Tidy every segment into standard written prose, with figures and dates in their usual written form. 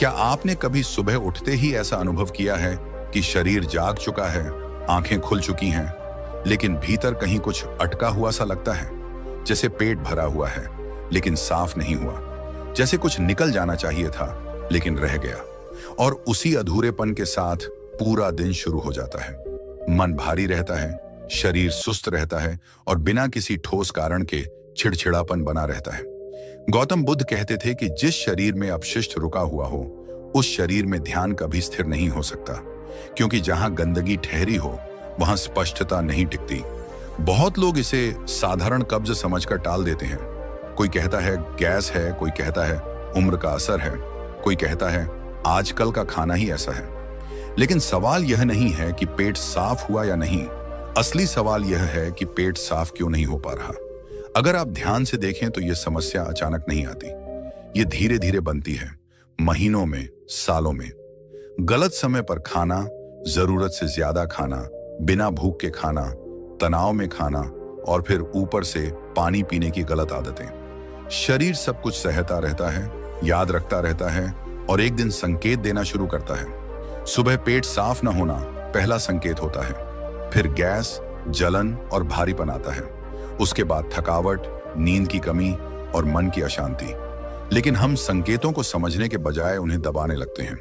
क्या आपने कभी सुबह उठते ही ऐसा अनुभव किया है कि शरीर जाग चुका है, आंखें खुल चुकी हैं, लेकिन भीतर कहीं कुछ अटका हुआ सा लगता है? जैसे पेट भरा हुआ है लेकिन साफ नहीं हुआ, जैसे कुछ निकल जाना चाहिए था लेकिन रह गया। और उसी अधूरेपन के साथ पूरा दिन शुरू हो जाता है। मन भारी रहता है, शरीर सुस्त रहता है और बिना किसी ठोस कारण के चिड़चिड़ापन बना रहता है। गौतम बुद्ध कहते थे कि जिस शरीर में अपशिष्ट रुका हुआ हो, उस शरीर में ध्यान कभी स्थिर नहीं हो सकता, क्योंकि जहां गंदगी ठहरी हो वहां स्पष्टता नहीं टिकती। बहुत लोग इसे साधारण कब्ज समझकर टाल देते हैं। कोई कहता है गैस है, कोई कहता है उम्र का असर है, कोई कहता है आजकल का खाना ही ऐसा है। लेकिन सवाल यह नहीं है कि पेट साफ हुआ या नहीं, असली सवाल यह है कि पेट साफ क्यों नहीं हो पा रहा। अगर आप ध्यान से देखें तो यह समस्या अचानक नहीं आती, ये धीरे धीरे बनती है, महीनों में, सालों में। गलत समय पर खाना, जरूरत से ज्यादा खाना, बिना भूख के खाना, तनाव में खाना और फिर ऊपर से पानी पीने की गलत आदतें। शरीर सब कुछ सहता रहता है, याद रखता रहता है और एक दिन संकेत देना शुरू करता है। सुबह पेट साफ न होना पहला संकेत होता है, फिर गैस, जलन और भारीपन आता है। उसके बाद थकावट, नींद की कमी और मन की अशांति। लेकिन हम संकेतों को समझने के बजाय उन्हें दबाने लगते हैं।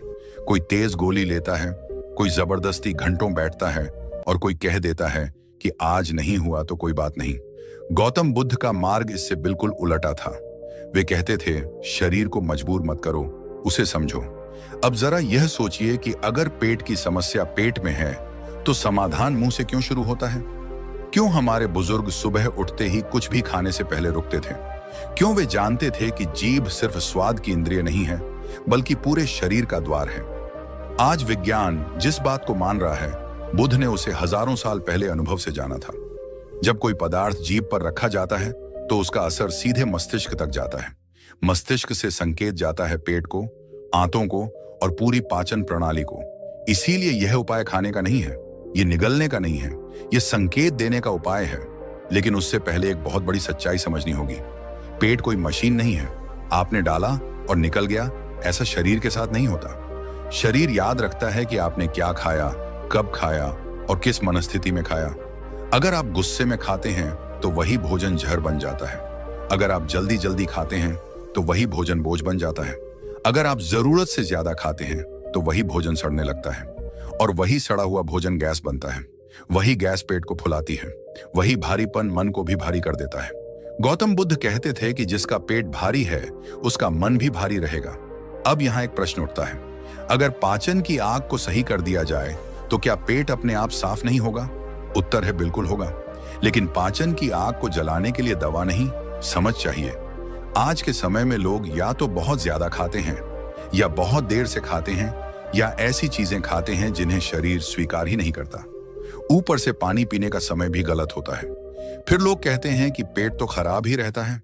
कोई तेज गोली लेता है, कोई जबरदस्ती घंटों बैठता है और कोई कह देता है कि आज नहीं हुआ तो कोई बात नहीं। गौतम बुद्ध का मार्ग इससे बिल्कुल उलटा था। वे कहते थे शरीर को मजबूर मत करो, उसे समझो। अब जरा यह सोचिए कि अगर पेट की समस्या पेट में है तो समाधान मुंह से क्यों शुरू होता है? क्यों हमारे बुजुर्ग सुबह उठते ही कुछ भी खाने से पहले रुकते थे? क्यों वे जानते थे कि जीभ सिर्फ स्वाद की इंद्रिय नहीं है, बल्कि पूरे शरीर का द्वार है? आज विज्ञान जिस बात को मान रहा है, बुद्ध ने उसे हजारों साल पहले अनुभव से जाना था। जब कोई पदार्थ जीभ पर रखा जाता है तो उसका असर सीधे मस्तिष्क तक जाता है। मस्तिष्क से संकेत जाता है पेट को, आंतों को और पूरी पाचन प्रणाली को। इसीलिए यह उपाय खाने का नहीं है, यह निगलने का नहीं है, यह संकेत देने का उपाय है। लेकिन उससे पहले एक बहुत बड़ी सच्चाई समझनी होगी। पेट कोई मशीन नहीं है, आपने डाला और निकल गया, ऐसा शरीर के साथ नहीं होता। शरीर याद रखता है कि आपने क्या खाया, कब खाया और किस मनस्थिति में खाया। अगर आप गुस्से में खाते हैं तो वही भोजन जहर बन जाता है। अगर आप जल्दी जल्दी खाते हैं तो वही भोजन बोझ बन जाता है। अगर आप जरूरत से ज्यादा खाते हैं तो वही भोजन सड़ने लगता है और वही सड़ा हुआ भोजन गैस बनता है। वही गैस पेट को फुलाती है, वही भारीपन मन को भी भारी कर देता है। गौतम बुद्ध कहते थे कि जिसका पेट भारी है उसका मन भी भारी रहेगा। अब यहाँ एक प्रश्न उठता है, अगर पाचन की आग को सही कर दिया जाए तो क्या पेट अपने आप साफ नहीं होगा? उत्तर है बिल्कुल होगा। लेकिन पाचन की आग को जलाने के लिए दवा नहीं, समझ चाहिए। आज के समय में लोग या तो बहुत ज्यादा खाते हैं, या बहुत देर से खाते हैं, या ऐसी चीजें खाते हैं जिन्हें शरीर स्वीकार ही नहीं करता। ऊपर से पानी पीने का समय भी गलत होता है। फिर लोग कहते हैं कि पेट तो खराब ही रहता है,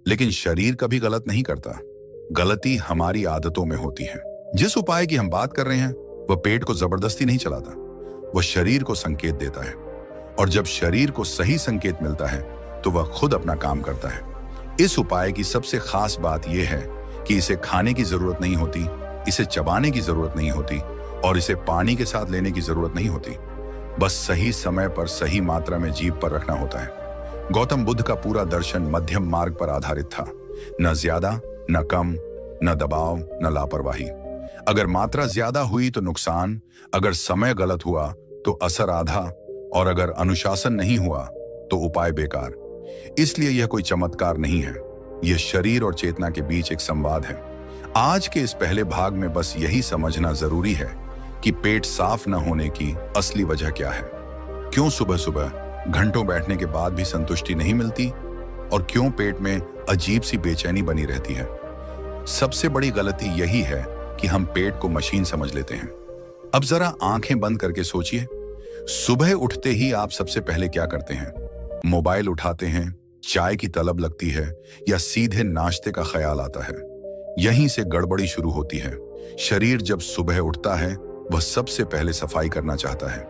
लेकिन शरीर कभी गलत नहीं करता। गलती हमारी आदतों में होती है। जिस उपाय की हम बात कर रहे हैं वह पेट को जबरदस्ती नहीं चलाता, वह शरीर को संकेत देता है। और जब शरीर को सही संकेत मिलता है तो वह खुद अपना काम करता है। इस उपाय की सबसे खास बात यह है कि इसे खाने की जरूरत नहीं होती, इसे चबाने की जरूरत नहीं होती और इसे पानी के साथ लेने की जरूरत नहीं होती। बस सही समय पर सही मात्रा में जीभ पर रखना होता है। गौतम बुद्ध का पूरा दर्शन मध्यम मार्ग पर आधारित था। न ज्यादा, न कम, न दबाव, न लापरवाही। अगर मात्रा ज्यादा हुई तो नुकसान, अगर समय गलत हुआ तो असर आधा, और अगर अनुशासन नहीं हुआ तो उपाय बेकार। इसलिए यह कोई चमत्कार नहीं है, यह शरीर और चेतना के बीच एक संवाद है। आज के इस पहले भाग में बस यही समझना जरूरी है कि पेट साफ न होने की असली वजह क्या है। क्यों सुबह सुबह घंटों बैठने के बाद भी संतुष्टि नहीं मिलती, और क्यों पेट में अजीब सी बेचैनी बनी रहती है। सबसे बड़ी गलती यही है कि हम पेट को मशीन समझ लेते हैं। अब जरा आंखें बंद करके सोचिए, सुबह उठते ही आप सबसे पहले क्या करते हैं? मोबाइल उठाते हैं, चाय की तलब लगती है, या सीधे नाश्ते का ख्याल आता है? यहीं से गड़बड़ी शुरू होती है। शरीर जब सुबह उठता है वह सबसे पहले सफाई करना चाहता है।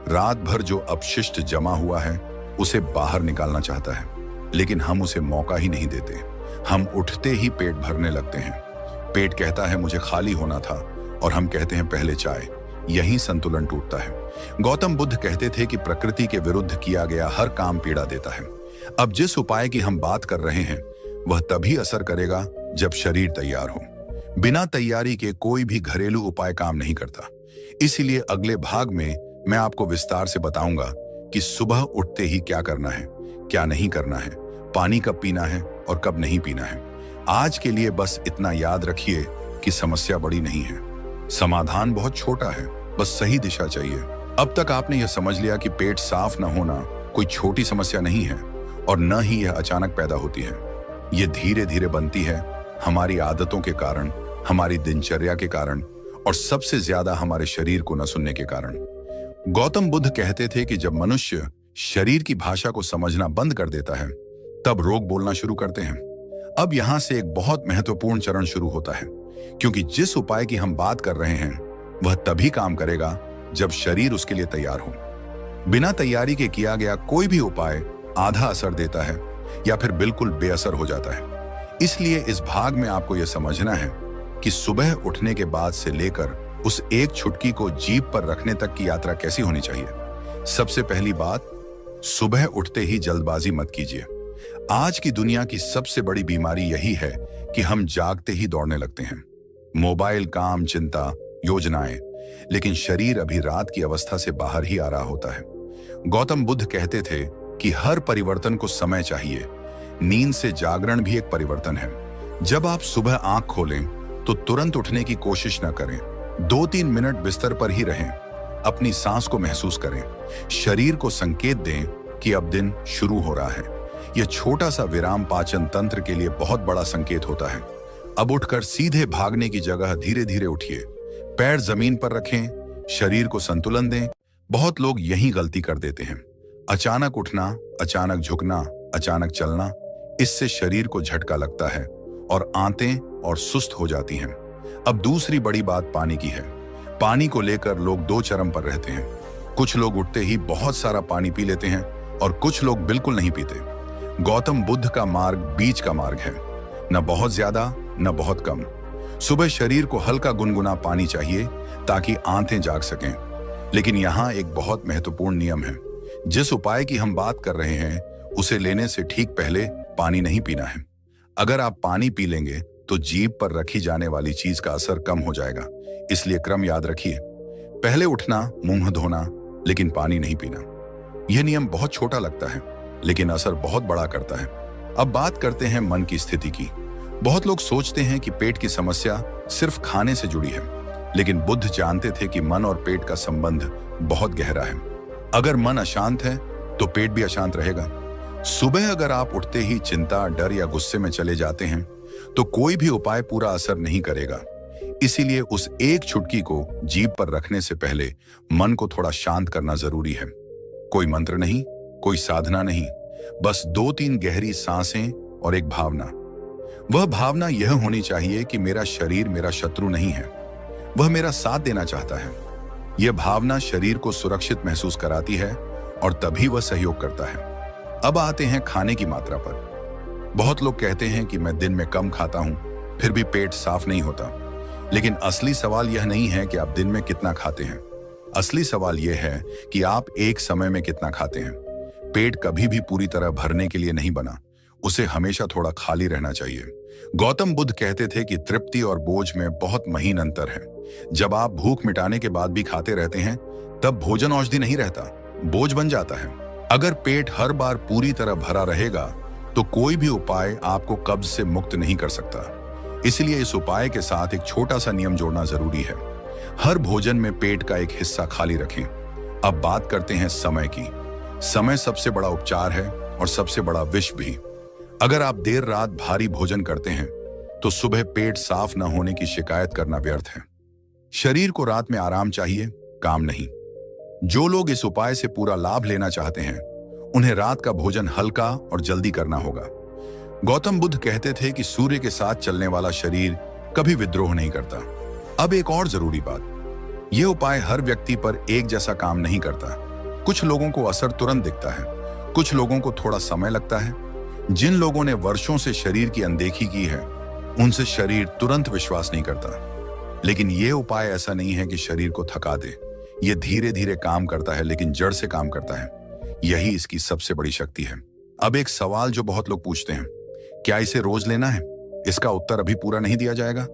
रात भर जो अपशिष्ट जमा हुआ है उसे बाहर निकालना चाहता है, लेकिन हम उसे मौका ही नहीं देते। हम उठते ही पेट भरने लगते हैं। पेट कहता है मुझे खाली होना था, और हम कहते हैं पहले चाय। यही संतुलन टूटता है। गौतम बुद्ध कहते थे कि प्रकृति के विरुद्ध किया गया हर काम पीड़ा देता है। अब जिस उपाय की हम बात कर रहे हैं वह तभी असर करेगा जब शरीर तैयार हो। बिना तैयारी के कोई भी घरेलू उपाय काम नहीं करता। इसीलिए अगले भाग में मैं आपको विस्तार से बताऊंगा कि सुबह उठते ही क्या करना है, क्या नहीं करना है, पानी कब पीना है और कब नहीं पीना है। आज के लिए बस इतना याद रखिए कि समस्या बड़ी नहीं है, समाधान बहुत छोटा है, बस सही दिशा चाहिए। अब तक आपने यह समझ लिया कि पेट साफ न होना कोई छोटी समस्या नहीं है और न ही यह अचानक पैदा होती है। यह धीरे धीरे बनती है, हमारी आदतों के कारण, हमारी दिनचर्या के कारण और सबसे ज्यादा हमारे शरीर को न सुनने के कारण। गौतम बुद्ध कहते थे कि जब मनुष्य शरीर की भाषा को समझना बंद कर देता है तब रोग बोलना शुरू करते हैं। अब यहां से एक बहुत महत्वपूर्ण चरण शुरू होता है, क्योंकि जिस उपाय की हम बात कर रहे हैं वह तभी काम करेगा जब शरीर उसके लिए तैयार हो। बिना तैयारी के किया गया कोई भी उपाय आधा असर देता है या फिर बिल्कुल बेअसर हो जाता है। इसलिए इस भाग में आपको यह समझना है कि सुबह उठने के बाद से लेकर उस एक चुटकी को जीभ पर रखने तक की यात्रा कैसी होनी चाहिए। सबसे पहली बात, सुबह उठते ही जल्दबाजी मत कीजिए। आज की दुनिया की सबसे बड़ी बीमारी यही है कि हम जागते ही दौड़ने लगते हैं। मोबाइल, काम, चिंता, योजनाएं, लेकिन शरीर अभी रात की अवस्था से बाहर ही आ रहा होता है। गौतम बुद्ध कहते थे कि हर परिवर्तन को समय चाहिए। नींद से जागरण भी एक परिवर्तन है। जब आप सुबह आंख खोलें तो तुरंत उठने की कोशिश न करें। 2-3 मिनट बिस्तर पर ही रहें, अपनी सांस को महसूस करें, शरीर को संकेत दें कि अब दिन शुरू हो रहा है। यह छोटा सा विराम पाचन तंत्र के लिए बहुत बड़ा संकेत होता है। अब उठकर सीधे भागने की जगह धीरे धीरे उठिए, पैर जमीन पर रखें, शरीर को संतुलन दें। बहुत लोग यही गलती कर देते हैं, अचानक उठना, अचानक झुकना, अचानक चलना। इससे शरीर को झटका लगता है और आंतें और सुस्त हो जाती हैं। अब दूसरी बड़ी बात पानी की है। पानी को लेकर लोग दो चरम पर रहते हैं। कुछ लोग उठते ही बहुत सारा पानी पी लेते हैं और कुछ लोग बिल्कुल नहीं पीते। गौतम बुद्ध का मार्ग बीच का मार्ग है, न बहुत ज्यादा न बहुत कम। सुबह शरीर को हल्का गुनगुना पानी चाहिए ताकि आंतें जाग सकें। लेकिन यहाँ एक बहुत महत्वपूर्ण नियम है। जिस उपाय की हम बात कर रहे हैं उसे लेने से ठीक पहले पानी नहीं पीना है। अगर आप पानी पी लेंगे तो जीभ पर रखी जाने वाली चीज का असर कम हो जाएगा। इसलिए क्रम याद रखिए, पहले उठना, मुंह धोना, लेकिन पानी नहीं पीना। यह नियम बहुत छोटा लगता है लेकिन असर बहुत बड़ा करता है। अब बात करते हैं मन की स्थिति की। बहुत लोग सोचते हैं कि पेट की समस्या सिर्फ खाने से जुड़ी है, लेकिन बुद्ध जानते थे कि मन और पेट का संबंध बहुत गहरा है। अगर मन अशांत है तो पेट भी अशांत रहेगा। सुबह अगर आप उठते ही चिंता, डर या गुस्से में चले जाते हैं तो कोई भी उपाय पूरा असर नहीं करेगा। इसीलिए उस एक चुटकी को जीभ पर रखने से पहले मन को थोड़ा शांत करना जरूरी है। कोई मंत्र नहीं, कोई साधना नहीं, बस 2-3 गहरी सांसें और एक भावना। वह भावना यह होनी चाहिए कि मेरा शरीर मेरा शत्रु नहीं है, वह मेरा साथ देना चाहता है। यह भावना शरीर को सुरक्षित महसूस कराती है और तभी वह सहयोग करता है। अब आते हैं खाने की मात्रा पर। बहुत लोग कहते हैं कि मैं दिन में कम खाता हूं, फिर भी पेट साफ नहीं होता। लेकिन असली सवाल यह नहीं है कि आप दिन में कितना खाते हैं। असली सवाल यह है कि आप एक समय में कितना खाते हैं। पेट कभी भी पूरी तरह भरने के लिए नहीं बना, उसे हमेशा थोड़ा खाली रहना चाहिए। गौतम बुद्ध कहते थे कि तृप्ति और बोझ में बहुत महीन अंतर है। जब आप भूख मिटाने के बाद भी खाते रहते हैं तब भोजन औषधि नहीं रहता, बोझ बन जाता है। अगर पेट हर बार पूरी तरह भरा रहेगा तो कोई भी उपाय आपको कब्ज से मुक्त नहीं कर सकता। इसलिए इस उपाय के साथ एक छोटा सा नियम जोड़ना जरूरी है। हर भोजन में पेट का एक हिस्सा खाली रखें। अब बात करते हैं समय की। समय सबसे बड़ा उपचार है और सबसे बड़ा विष भी। अगर आप देर रात भारी भोजन करते हैं तो सुबह पेट साफ न होने की शिकायत करना व्यर्थ है। शरीर को रात में आराम चाहिए, काम नहीं। जो लोग इस उपाय से पूरा लाभ लेना चाहते हैं उन्हें रात का भोजन हल्का और जल्दी करना होगा। गौतम बुद्ध कहते थे कि सूर्य के साथ चलने वाला शरीर कभी विद्रोह नहीं करता। अब एक और जरूरी बात, यह उपाय हर व्यक्ति पर एक जैसा काम नहीं करता। कुछ लोगों को असर तुरंत दिखता है, कुछ लोगों को थोड़ा समय लगता है। जिन लोगों ने वर्षों से शरीर की अनदेखी की है उनसे शरीर तुरंत विश्वास नहीं करता। लेकिन यह उपाय ऐसा नहीं है कि शरीर को थका दे। यह धीरे धीरे काम करता है, लेकिन जड़ से काम करता है। यही इसकी सबसे बड़ी शक्ति है। अब एक सवाल जो बहुत लोग पूछते हैं, क्या इसे रोज लेना है? इसका उत्तर अभी पूरा नहीं दिया जाएगा,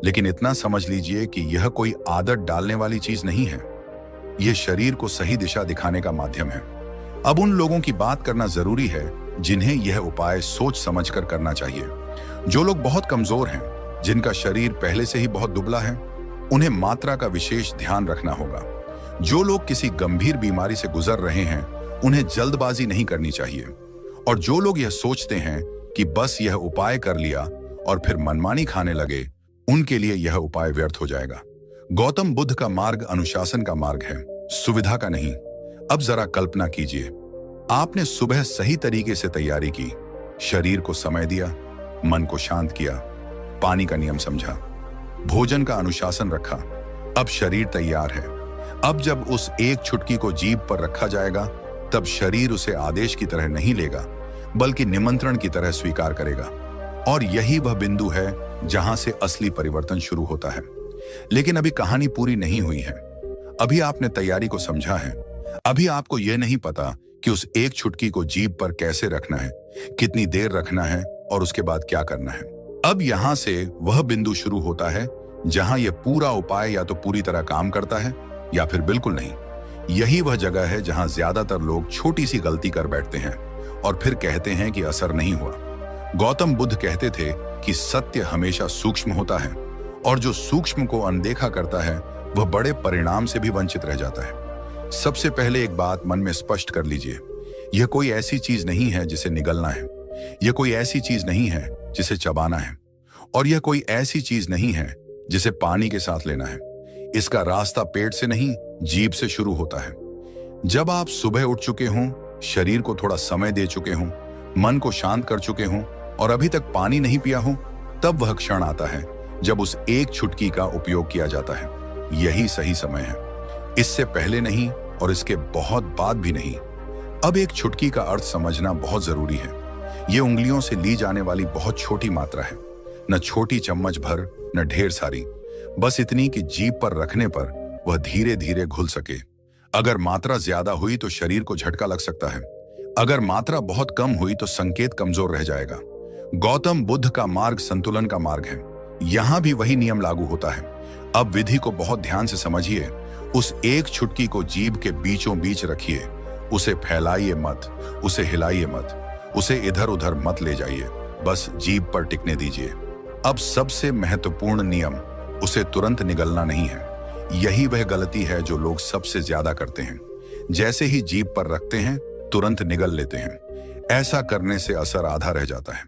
लेकिन इतना समझ लीजिए कि यह कोई आदत डालने वाली चीज नहीं है। यह शरीर को सही दिशा दिखाने का माध्यम है। अब उन लोगों की बात करना जरूरी है जिन्हें यह उपाय सोच समझकर करना चाहिए। जो लोग बहुत कमजोर हैं, जिनका शरीर पहले से ही बहुत दुबला है, उन्हें मात्रा का विशेष ध्यान रखना होगा। जो लोग किसी गंभीर बीमारी से गुजर रहे हैं, उन्हें जल्दबाजी नहीं करनी चाहिए। और जो लोग यह सोचते हैं कि बस यह उपाय कर लिया और फिर मनमानी खाने लगे, उनके लिए यह उपाय व्यर्थ हो जाएगा। गौतम बुद्ध का मार्ग अनुशासन का मार्ग है, सुविधा का नहीं। अब जरा कल्पना कीजिए, आपने सुबह सही तरीके से तैयारी की, शरीर को समय दिया, मन को शांत किया, पानी का नियम समझा, भोजन का अनुशासन रखा। अब शरीर तैयार है। अब जब उस एक चुटकी को जीभ पर रखा जाएगा, तब शरीर उसे आदेश की तरह नहीं लेगा, बल्कि निमंत्रण की तरह स्वीकार करेगा। और यही वह बिंदु है जहां से असली परिवर्तन शुरू होता है। लेकिन अभी कहानी पूरी नहीं हुई है। अभी आपने तैयारी को समझा है। अभी आपको यह नहीं पता कि उस एक चुटकी को जीभ पर कैसे रखना है, कितनी देर रखना है और उसके बाद क्या करना है। अब यहां से वह बिंदु शुरू होता है जहां यह पूरा उपाय या तो पूरी तरह काम करता है या फिर बिल्कुल नहीं। यही वह जगह है जहां ज्यादातर लोग छोटी सी गलती कर बैठते हैं और फिर कहते हैं कि असर नहीं हुआ। गौतम बुद्ध कहते थे कि सत्य हमेशा सूक्ष्म होता है, और जो सूक्ष्म को अनदेखा करता है वह बड़े परिणाम से भी वंचित रह जाता है। सबसे पहले एक बात मन में स्पष्ट कर लीजिए, यह कोई ऐसी चीज नहीं है जिसे निगलना है। यह कोई ऐसी चीज नहीं है जिसे चबाना है, और यह कोई ऐसी चीज नहीं है जिसे पानी के साथ लेना है। इसका रास्ता पेट से नहीं, जीभ से शुरू होता है। जब आप सुबह उठ चुके हों, शरीर को थोड़ा समय दे चुके हों, मन को शांत कर चुके हों और अभी तक पानी नहीं पिया हो, तब वह क्षण आता है जब उस एक चुटकी का उपयोग किया जाता है। यही सही समय है, इससे पहले नहीं और इसके बहुत बाद भी नहीं। अब एक चुटकी का अर्थ समझना बहुत जरूरी है। यह उंगलियों से ली जाने वाली बहुत छोटी मात्रा है, न छोटी चम्मच भर न ढेर सारी, बस इतनी कि जीभ पर रखने पर वह धीरे धीरे घुल सके। अगर मात्रा ज्यादा हुई तो शरीर को झटका लग सकता है। अगर मात्रा बहुत कम हुई तो संकेत कमजोर रह जाएगा। गौतम बुद्ध का मार्ग संतुलन का मार्ग है। यहां भी वही नियम लागू होता है। अब विधि को बहुत ध्यान से समझिए। उस एक चुटकी को जीभ के बीचों बीच रखिए। उसे फैलाइए मत, उसे हिलाइए मत, उसे इधर उधर मत ले जाइए, बस जीभ पर टिकने दीजिए। अब सबसे महत्वपूर्ण नियम, उसे तुरंत निगलना नहीं है। यही वह गलती है जो लोग सबसे ज्यादा करते हैं। जैसे ही जीभ पर रखते हैं, तुरंत निगल लेते हैं। ऐसा करने से असर आधा रह जाता है।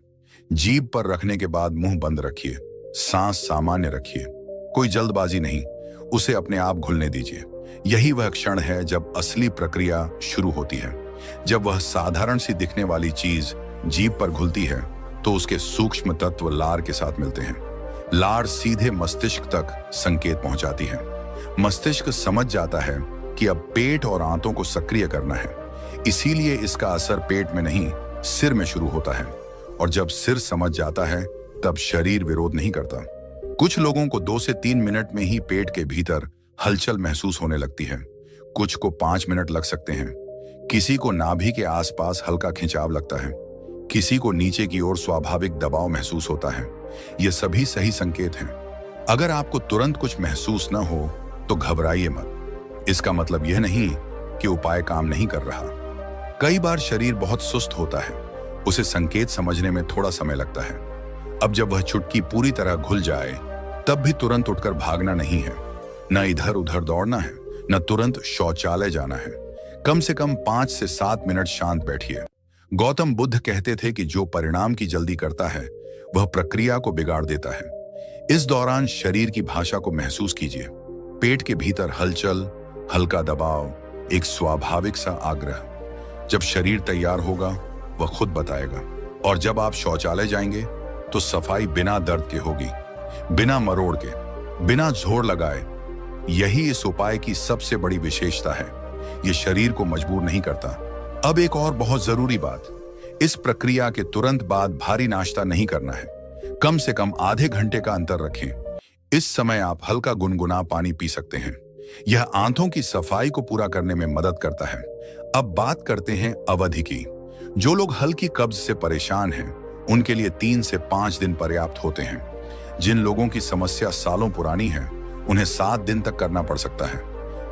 जीभ पर रखने के बाद मुंह बंद रखिए, सांस सामान्य रखिए, कोई जल्दबाजी नहीं, उसे अपने आप घुलने दीजिए। यही वह क्षण है जब असली प्रक्रिया शुरू होती है। जब वह साधारण सी दिखने वाली चीज जीभ पर घुलती है, तो उसके सूक्ष्म तत्व लार के साथ मिलते हैं। लार सीधे मस्तिष्क तक संकेत पहुंचाती है। मस्तिष्क समझ जाता है कि अब पेट और आंतों को सक्रिय करना है। इसीलिए इसका असर पेट में नहीं, सिर में शुरू होता है। और जब सिर समझ जाता है, तब शरीर विरोध नहीं करता। कुछ लोगों को 2 से 3 मिनट में ही पेट के भीतर हलचल महसूस होने लगती है। कुछ को 5 मिनट लग सकते हैं। किसी को नाभि के आसपास हल्का खिंचाव लगता है। किसी को नीचे की ओर स्वाभाविक दबाव महसूस होता है। ये सभी सही संकेत हैं। अगर आपको तुरंत कुछ महसूस न हो तो घबराइए मत। इसका मतलब यह नहीं कि उपाय काम नहीं कर रहा। कई बार शरीर बहुत सुस्त होता है, उसे संकेत समझने में थोड़ा समय लगता है। अब जब वह चुटकी पूरी तरह घुल जाए, तब भी तुरंत उठकर भागना नहीं है, न इधर उधर दौड़ना है, न तुरंत शौचालय जाना है। कम से कम 5 से 7 मिनट शांत बैठिए। गौतम बुद्ध कहते थे कि जो परिणाम की जल्दी करता है वह प्रक्रिया को बिगाड़ देता है। इस दौरान शरीर की भाषा को महसूस कीजिए। पेट के भीतर हलचल, हल्का दबाव, एक स्वाभाविक सा आग्रह। जब शरीर तैयार होगा वह खुद बताएगा। और जब आप शौचालय जाएंगे तो सफाई बिना दर्द के होगी, बिना मरोड़ के, बिना जोर लगाए। यही इस उपाय की सबसे बड़ी विशेषता है। यह शरीर को मजबूर नहीं करता। अब एक और बहुत जरूरी बात, इस प्रक्रिया के तुरंत बाद भारी नाश्ता नहीं करना है। कम से कम आधे घंटे का अंतर रखें। इस समय आप हल्का गुनगुना पानी पी सकते हैं। यह आंतों की सफाई को पूरा करने में मदद करता है। अब बात करते हैं अवधि की। जो लोग हल्की कब्ज से परेशान हैं, उनके लिए 3 से 5 दिन पर्याप्त होते हैं। जिन लोगों की समस्या सालों पुरानी है, उन्हें 7 दिन तक करना पड़ सकता है।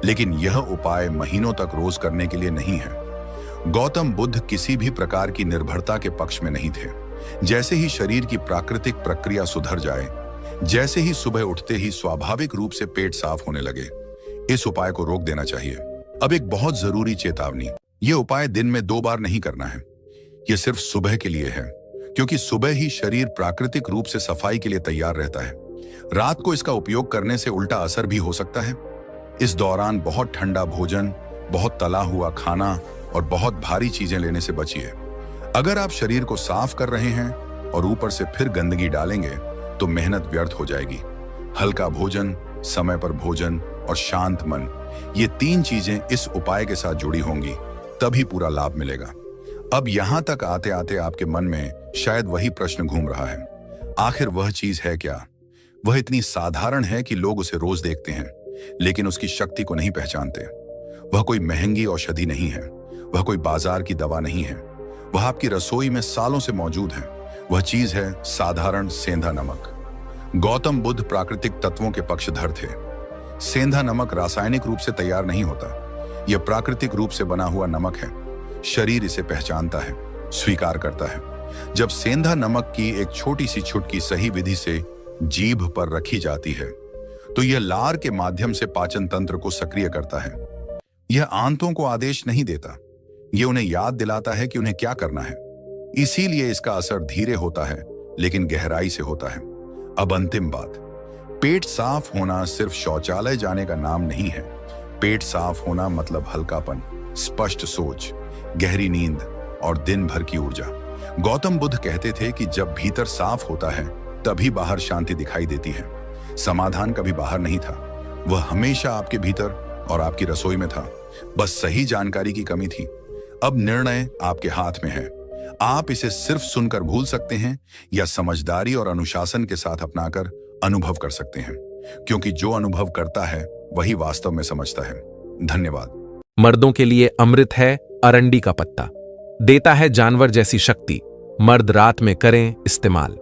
लेकिन यह उपाय महीनों तक रोज करने के लिए नहीं है। गौतम बुद्ध किसी भी प्रकार की निर्भरता के पक्ष में नहीं थे। जैसे ही शरीर की प्राकृतिक प्रक्रिया सुधर जाए, जैसे ही सुबह उठते ही स्वाभाविक रूप से पेट साफ होने लगे, इस उपाय को रोक देना चाहिए। अब एक बहुत जरूरी चेतावनी, यह उपाय दिन में 2 बार नहीं करना है। यह सिर्फ सुबह के लिए है, क्योंकि सुबह ही शरीर प्राकृतिक रूप से सफाई के लिए तैयार रहता है। रात को इसका उपयोग करने से उल्टा असर भी हो सकता है। इस दौरान बहुत ठंडा भोजन, बहुत तला हुआ खाना और बहुत भारी चीजें लेने से बचिए। अगर आप शरीर को साफ कर रहे हैं और ऊपर से फिर गंदगी डालेंगे, तो मेहनत व्यर्थ हो जाएगी। हल्का भोजन, समय पर भोजन और शांत मन, ये 3 चीजें इस उपाय के साथ जुड़ी होंगी, तभी पूरा लाभ मिलेगा। अब यहां तक आते आते आपके मन में शायद वही प्रश्न घूम रहा है, आखिर वह चीज है क्या? वह इतनी साधारण है कि लोग उसे रोज देखते हैं, लेकिन उसकी शक्ति को नहीं पहचानते। वह कोई महंगी औषधि नहीं है, वह कोई बाजार की दवा नहीं है, वह आपकी रसोई में सालों से मौजूद है। वह चीज है साधारण सेंधा नमक। गौतम बुद्ध प्राकृतिक तत्वों के पक्षधर थे। सेंधा नमक रासायनिक रूप से तैयार नहीं होता, यह प्राकृतिक रूप से बना हुआ नमक है। शरीर इसे पहचानता है, स्वीकार करता है। जब सेंधा नमक की एक छोटी सी चुटकी सही विधि से जीभ पर रखी जाती है, तो यह लार के माध्यम से पाचन तंत्र को सक्रिय करता है। यह आंतों को आदेश नहीं देता, यह उन्हें याद दिलाता है कि उन्हें क्या करना है। इसीलिए इसका असर धीरे होता है, लेकिन गहराई से होता है। अब अंतिम बात, पेट साफ होना सिर्फ शौचालय जाने का नाम नहीं है। पेट साफ होना मतलब हल्कापन, स्पष्ट सोच, गहरी नींद और दिन भर की ऊर्जा। गौतम बुद्ध कहते थे कि जब भीतर साफ होता है, तभी बाहर शांति दिखाई देती है। समाधान कभी बाहर नहीं था, वह हमेशा आपके भीतर और आपकी रसोई में था। बस सही जानकारी की कमी थी। अब निर्णय आपके हाथ में है। आप इसे सिर्फ सुनकर भूल सकते हैं या समझदारी और अनुशासन के साथ अपनाकर अनुभव कर सकते हैं, क्योंकि जो अनुभव करता है वही वास्तव में समझता है। धन्यवाद। मर्दों के लिए अमृत है अरंडी का पत्ता, देता है जानवर जैसी शक्ति। मर्द रात में करें इस्तेमाल।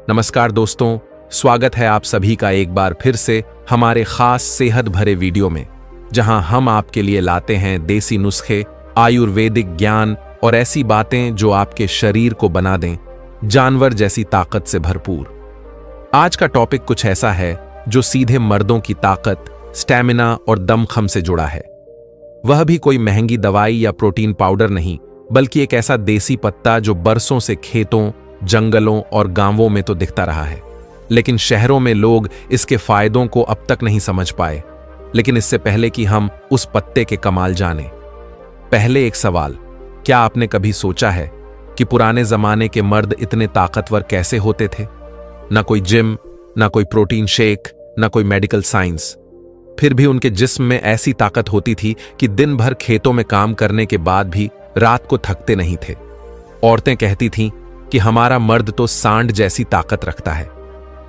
नमस्कार दोस्तों, स्वागत है आप सभी का एक बार फिर से हमारे खास सेहत भरे वीडियो में, जहां हम आपके लिए लाते हैं देसी नुस्खे, आयुर्वेदिक ज्ञान और ऐसी बातें जो आपके शरीर को बना दें जानवर जैसी ताकत से भरपूर। आज का टॉपिक कुछ ऐसा है जो सीधे मर्दों की ताकत, स्टैमिना और दमखम से जुड़ा है। वह भी कोई महंगी दवाई या प्रोटीन पाउडर नहीं, बल्कि एक ऐसा देसी पत्ता जो बरसों से खेतों, जंगलों और गांवों में तो दिखता रहा है, लेकिन शहरों में लोग इसके फायदों को अब तक नहीं समझ पाए। लेकिन इससे पहले कि हम उस पत्ते के कमाल जाने, पहले एक सवाल, क्या आपने कभी सोचा है कि पुराने जमाने के मर्द इतने ताकतवर कैसे होते थे? ना कोई जिम, ना कोई प्रोटीन शेक, ना कोई मेडिकल साइंस, फिर भी उनके जिस्म में ऐसी ताकत होती थी कि दिन भर खेतों में काम करने के बाद भी रात को थकते नहीं थे। औरतें कहती थीं कि हमारा मर्द तो सांड जैसी ताकत रखता है।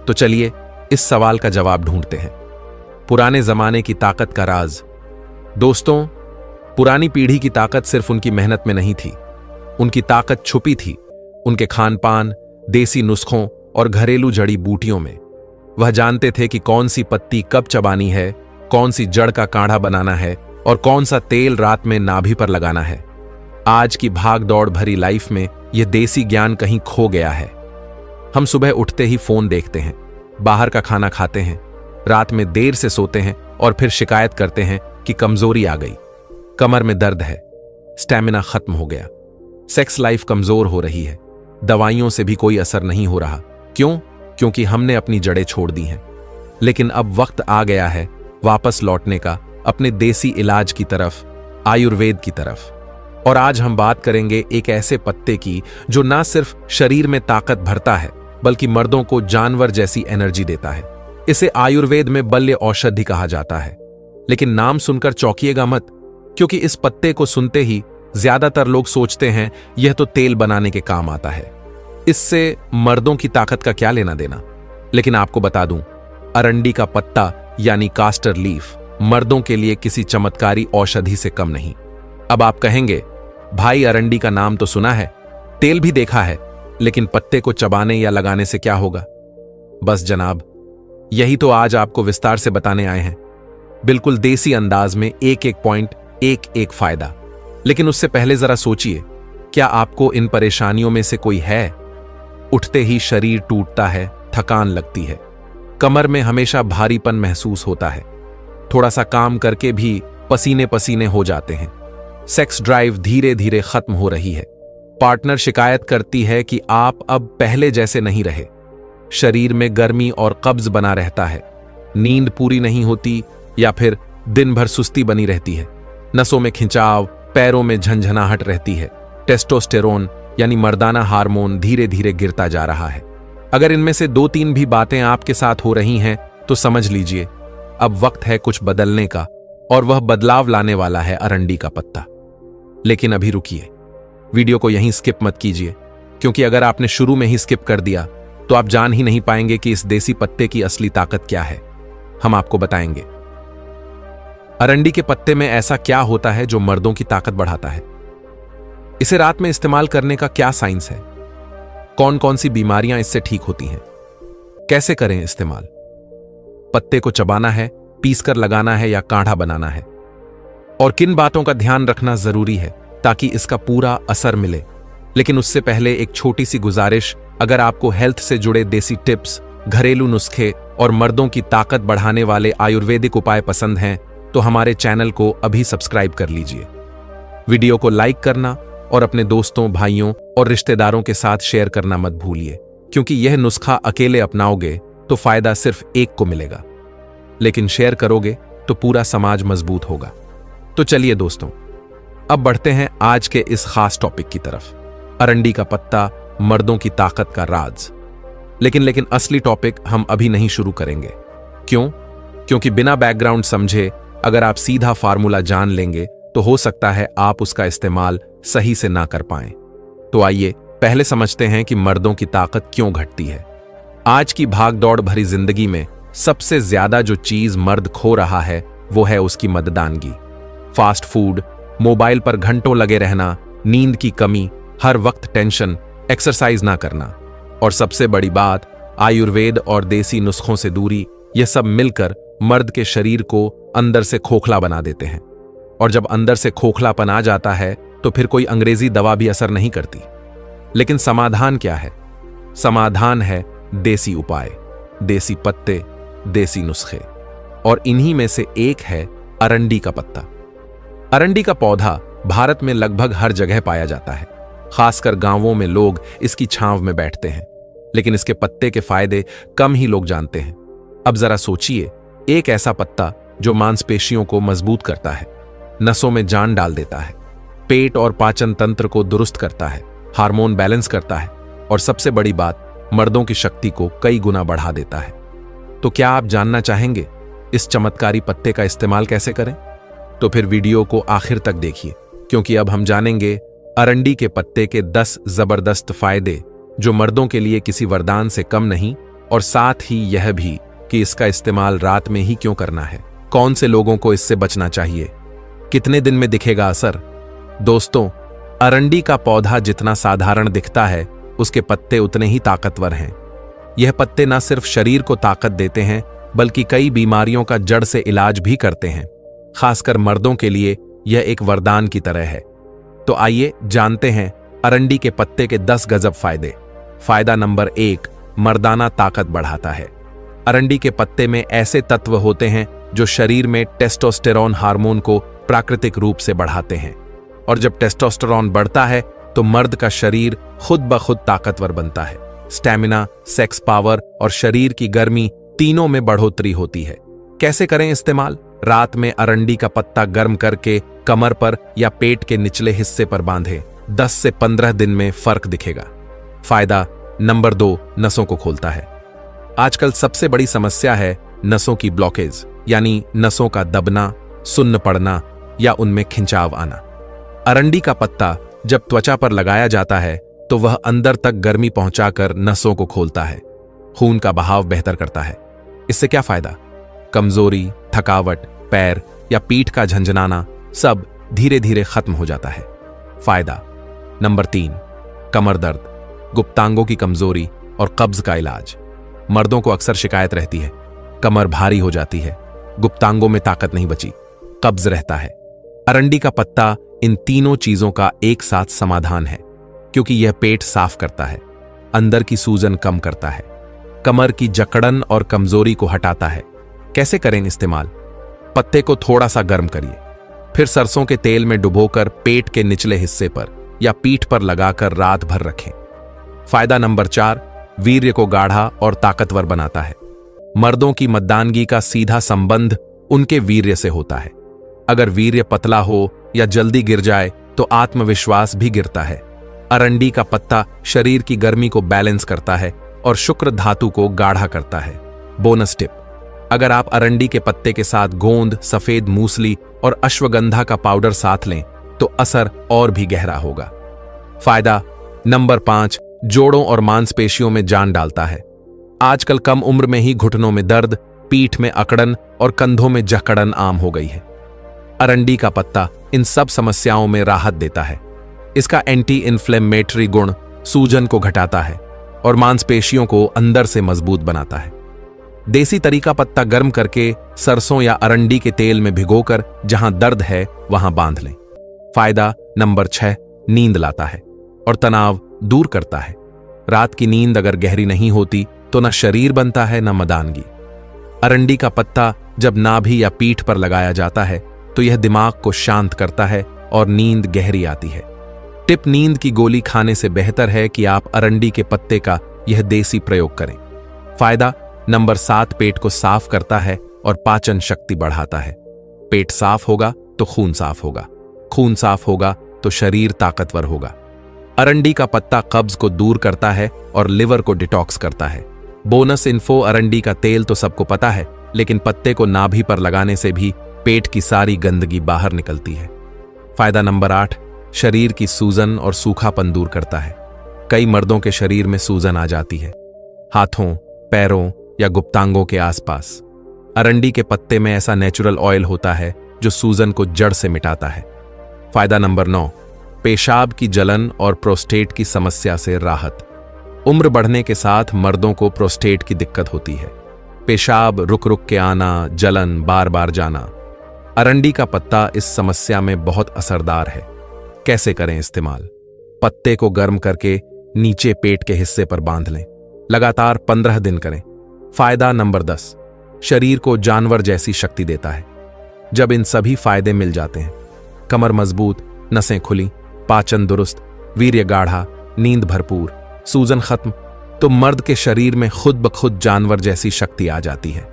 तो चलिए इस सवाल का जवाब ढूंढते हैं। पुराने जमाने की ताकत का राज। दोस्तों, पुरानी पीढ़ी की ताकत सिर्फ उनकी मेहनत में नहीं थी, उनकी ताकत छुपी थी उनके खान पान, देसी नुस्खों और घरेलू जड़ी बूटियों में। वह जानते थे कि कौन सी पत्ती कब चबानी है, कौन सी जड़ का काढ़ा बनाना है और कौन सा तेल रात में नाभि पर लगाना है। आज की भाग दौड़ भरी लाइफ में यह देसी ज्ञान कहीं खो गया है। हम सुबह उठते ही फोन देखते हैं, बाहर का खाना खाते हैं, रात में देर से सोते हैं और फिर शिकायत करते हैं कि कमजोरी आ गई, कमर में दर्द है, स्टैमिना खत्म हो गया, सेक्स लाइफ कमजोर हो रही है। दवाइयों से भी कोई असर नहीं हो रहा। क्यों? क्योंकि हमने अपनी जड़ें छोड़ दी हैं। लेकिन अब वक्त आ गया है वापस लौटने का अपने देसी इलाज की तरफ, आयुर्वेद की तरफ। और आज हम बात करेंगे एक ऐसे पत्ते की जो ना सिर्फ शरीर में ताकत भरता है, बल्कि मर्दों को जानवर जैसी एनर्जी देता है। इसे आयुर्वेद में बल्य औषधि कहा जाता है। लेकिन नाम सुनकर चौंकिएगा मत, क्योंकि इस पत्ते को सुनते ही ज्यादातर लोग सोचते हैं यह तो तेल बनाने के काम आता है। इससे मर्दों की ताकत का क्या लेना देना। लेकिन आपको बता दूं, अरंडी का पत्ता यानी कास्टर लीफ मर्दों के लिए किसी चमत्कारी औषधि से कम नहीं। अब आप कहेंगे, भाई अरंडी का नाम तो सुना है, तेल भी देखा है, लेकिन पत्ते को चबाने या लगाने से क्या होगा? बस जनाब, यही तो आज आपको विस्तार से बताने आए हैं, बिल्कुल देसी अंदाज में, एक एक पॉइंट, एक एक फायदा। लेकिन उससे पहले जरा सोचिए, क्या आपको इन परेशानियों में से कोई है? उठते ही शरीर टूटता है, थकान लगती है, कमर में हमेशा भारीपन महसूस होता है, थोड़ा सा काम करके भी पसीने पसीने हो जाते हैं, सेक्स ड्राइव धीरे धीरे खत्म हो रही है, पार्टनर शिकायत करती है कि आप अब पहले जैसे नहीं रहे, शरीर में गर्मी और कब्ज बना रहता है, नींद पूरी नहीं होती या फिर दिन भर सुस्ती बनी रहती है, नसों में खिंचाव, पैरों में झंझनाहट रहती है, टेस्टोस्टेरोन यानी मर्दाना हार्मोन धीरे धीरे गिरता जा रहा है। अगर इनमें से 2-3 भी बातें आपके साथ हो रही हैं तो समझ लीजिए अब वक्त है कुछ बदलने का, और वह बदलाव लाने वाला है अरंडी का पत्ता। लेकिन अभी रुकिए, वीडियो को यहीं स्किप मत कीजिए, क्योंकि अगर आपने शुरू में ही स्किप कर दिया तो आप जान ही नहीं पाएंगे कि इस देसी पत्ते की असली ताकत क्या है। हम आपको बताएंगे अरंडी के पत्ते में ऐसा क्या होता है जो मर्दों की ताकत बढ़ाता है, इसे रात में इस्तेमाल करने का क्या साइंस है, कौन कौन सी बीमारियां इससे ठीक होती हैं, कैसे करें इस्तेमाल, पत्ते को चबाना है, पीसकर लगाना है या काढ़ा बनाना है, और किन बातों का ध्यान रखना जरूरी है ताकि इसका पूरा असर मिले। लेकिन उससे पहले एक छोटी सी गुजारिश, अगर आपको हेल्थ से जुड़े देसी टिप्स, घरेलू नुस्खे और मर्दों की ताकत बढ़ाने वाले आयुर्वेदिक उपाय पसंद हैं तो हमारे चैनल को अभी सब्सक्राइब कर लीजिए। वीडियो को लाइक करना और अपने दोस्तों, भाइयों और रिश्तेदारों के साथ शेयर करना मत भूलिए, क्योंकि यह नुस्खा अकेले अपनाओगे तो फायदा सिर्फ एक को मिलेगा, लेकिन शेयर करोगे तो पूरा समाज मजबूत होगा। तो चलिए दोस्तों, अब बढ़ते हैं आज के इस खास टॉपिक की तरफ, अरंडी का पत्ता, मर्दों की ताकत का राज। लेकिन असली टॉपिक हम अभी नहीं शुरू करेंगे। क्यों? क्योंकि बिना बैकग्राउंड समझे अगर आप सीधा फार्मूला जान लेंगे तो हो सकता है आप उसका इस्तेमाल सही से ना कर पाएं। तो आइए पहले समझते हैं कि मर्दों की ताकत क्यों घटती है। आज की भागदौड़ भरी जिंदगी में सबसे ज्यादा जो चीज मर्द खो रहा है वो है उसकी मर्दानगी। फास्ट फूड, मोबाइल पर घंटों लगे रहना, नींद की कमी, हर वक्त टेंशन, एक्सरसाइज ना करना, और सबसे बड़ी बात आयुर्वेद और देसी नुस्खों से दूरी, यह सब मिलकर मर्द के शरीर को अंदर से खोखला बना देते हैं। और जब अंदर से खोखलापन आ जाता है तो फिर कोई अंग्रेजी दवा भी असर नहीं करती। लेकिन समाधान क्या है? समाधान है देसी उपाय, देसी पत्ते, देसी नुस्खे, और इन्हीं में से एक है अरंडी का पत्ता। अरंडी का पौधा भारत में लगभग हर जगह पाया जाता है, खासकर गांवों में लोग इसकी छांव में बैठते हैं, लेकिन इसके पत्ते के फायदे कम ही लोग जानते हैं। अब जरा सोचिए, एक ऐसा पत्ता जो मांसपेशियों को मजबूत करता है, नसों में जान डाल देता है, पेट और पाचन तंत्र को दुरुस्त करता है, हार्मोन बैलेंस करता है, और सबसे बड़ी बात, मर्दों की शक्ति को कई गुना बढ़ा देता है। तो क्या आप जानना चाहेंगे इस चमत्कारी पत्ते का इस्तेमाल कैसे करें? तो फिर वीडियो को आखिर तक देखिए, क्योंकि अब हम जानेंगे अरंडी के पत्ते के 10 जबरदस्त फायदे जो मर्दों के लिए किसी वरदान से कम नहीं, और साथ ही यह भी कि इसका इस्तेमाल रात में ही क्यों करना है, कौन से लोगों को इससे बचना चाहिए, कितने दिन में दिखेगा असर। दोस्तों, अरंडी का पौधा जितना साधारण दिखता है उसके पत्ते उतने ही ताकतवर हैं। यह पत्ते न सिर्फ शरीर को ताकत देते हैं बल्कि कई बीमारियों का जड़ से इलाज भी करते हैं। खासकर मर्दों के लिए यह एक वरदान की तरह है। तो आइए जानते हैं अरंडी के पत्ते के 10 गजब फायदे। फायदा नंबर 1, मर्दाना ताकत बढ़ाता है। अरंडी के पत्ते में ऐसे तत्व होते हैं जो शरीर में टेस्टोस्टेरोन हार्मोन को प्राकृतिक रूप से बढ़ाते हैं, और जब टेस्टोस्टेरोन बढ़ता है तो मर्द का शरीर खुद ब खुद ताकतवर बनता है। स्टैमिना, सेक्स पावर और शरीर की गर्मी तीनों में बढ़ोतरी होती है। कैसे करें इस्तेमाल? रात में अरंडी का पत्ता गर्म करके कमर पर या पेट के निचले हिस्से पर बांधें। 10 से 15 दिन में फर्क दिखेगा। फायदा नंबर 2, नसों को खोलता है। आजकल सबसे बड़ी समस्या है नसों की ब्लॉकेज, यानी नसों का दबना, सुन्न पड़ना या उनमें खिंचाव आना। अरंडी का पत्ता जब त्वचा पर लगाया जाता है तो वह अंदर तक गर्मी पहुंचाकर नसों को खोलता है, खून का बहाव बेहतर करता है। इससे क्या फायदा? कमजोरी, थकावट, पैर या पीठ का झंझनाना सब धीरे धीरे खत्म हो जाता है। फायदा नंबर 3, कमर दर्द, गुप्तांगों की कमजोरी और कब्ज का इलाज। मर्दों को अक्सर शिकायत रहती है, कमर भारी हो जाती है, गुप्तांगों में ताकत नहीं बची, कब्ज रहता है। अरंडी का पत्ता इन तीनों चीजों का एक साथ समाधान है, क्योंकि यह पेट साफ करता है, अंदर की सूजन कम करता है, कमर की जकड़न और कमजोरी को हटाता है। कैसे करें इस्तेमाल? पत्ते को थोड़ा सा गर्म करिए, फिर सरसों के तेल में डुबोकर पेट के निचले हिस्से पर या पीठ पर लगाकर रात भर रखें। फायदा नंबर 4, वीर्य को गाढ़ा और ताकतवर बनाता है। मर्दों की मर्दानगी का सीधा संबंध उनके वीर्य से होता है। अगर वीर्य पतला हो या जल्दी गिर जाए तो आत्मविश्वास भी गिरता है। अरंडी का पत्ता शरीर की गर्मी को बैलेंस करता है और शुक्र धातु को गाढ़ा करता है। बोनस टिप: अगर आप अरंडी के पत्ते के साथ गोंद, सफेद मूसली और अश्वगंधा का पाउडर साथ लें तो असर और भी गहरा होगा। फायदा नंबर 5, जोड़ों और मांसपेशियों में जान डालता है। आजकल कम उम्र में ही घुटनों में दर्द, पीठ में अकड़न और कंधों में जकड़न आम हो गई है। अरंडी का पत्ता इन सब समस्याओं में राहत देता है। इसका एंटी इन्फ्लेमेटरी गुण सूजन को घटाता है और मांसपेशियों को अंदर से मजबूत बनाता है। देसी तरीका: पत्ता गर्म करके सरसों या अरंडी के तेल में भिगोकर जहां दर्द है वहां बांध लें। फायदा नंबर 6, नींद लाता है और तनाव दूर करता है। रात की नींद अगर गहरी नहीं होती तो न शरीर बनता है न मदानगी। अरंडी का पत्ता जब नाभि या पीठ पर लगाया जाता है तो यह दिमाग को शांत करता है और नींद गहरी आती है। टिप: नींद की गोली खाने से बेहतर है कि आप अरंडी के पत्ते का यह देसी प्रयोग करें। फायदा नंबर 7, पेट को साफ करता है और पाचन शक्ति बढ़ाता है। पेट साफ होगा तो खून साफ होगा, खून साफ होगा तो शरीर ताकतवर होगा। अरंडी का पत्ता कब्ज को दूर करता है और लिवर को डिटॉक्स करता है। बोनस इन्फो: अरंडी का तेल तो सबको पता है, लेकिन पत्ते को नाभि पर लगाने से भी पेट की सारी गंदगी बाहर निकलती है। फायदा नंबर 8, शरीर की सूजन और सूखापन दूर करता है। कई मर्दों के शरीर में सूजन आ जाती है, हाथों, पैरों या गुप्तांगों के आसपास। अरंडी के पत्ते में ऐसा नेचुरल ऑयल होता है जो सूजन को जड़ से मिटाता है। फायदा नंबर 9, पेशाब की जलन और प्रोस्टेट की समस्या से राहत। उम्र बढ़ने के साथ मर्दों को प्रोस्टेट की दिक्कत होती है, पेशाब रुक रुक के आना, जलन, बार बार जाना। अरंडी का पत्ता इस समस्या में बहुत असरदार है। कैसे करें इस्तेमाल? पत्ते को गर्म करके नीचे पेट के हिस्से पर बांध लें, लगातार 15 दिन करें। फायदा नंबर 10, शरीर को जानवर जैसी शक्ति देता है। जब इन सभी फायदे मिल जाते हैं, कमर मजबूत, नसें खुली, पाचन दुरुस्त, वीर्य गाढ़ा, नींद भरपूर, सूजन खत्म, तो मर्द के शरीर में खुद ब खुद जानवर जैसी शक्ति आ जाती है।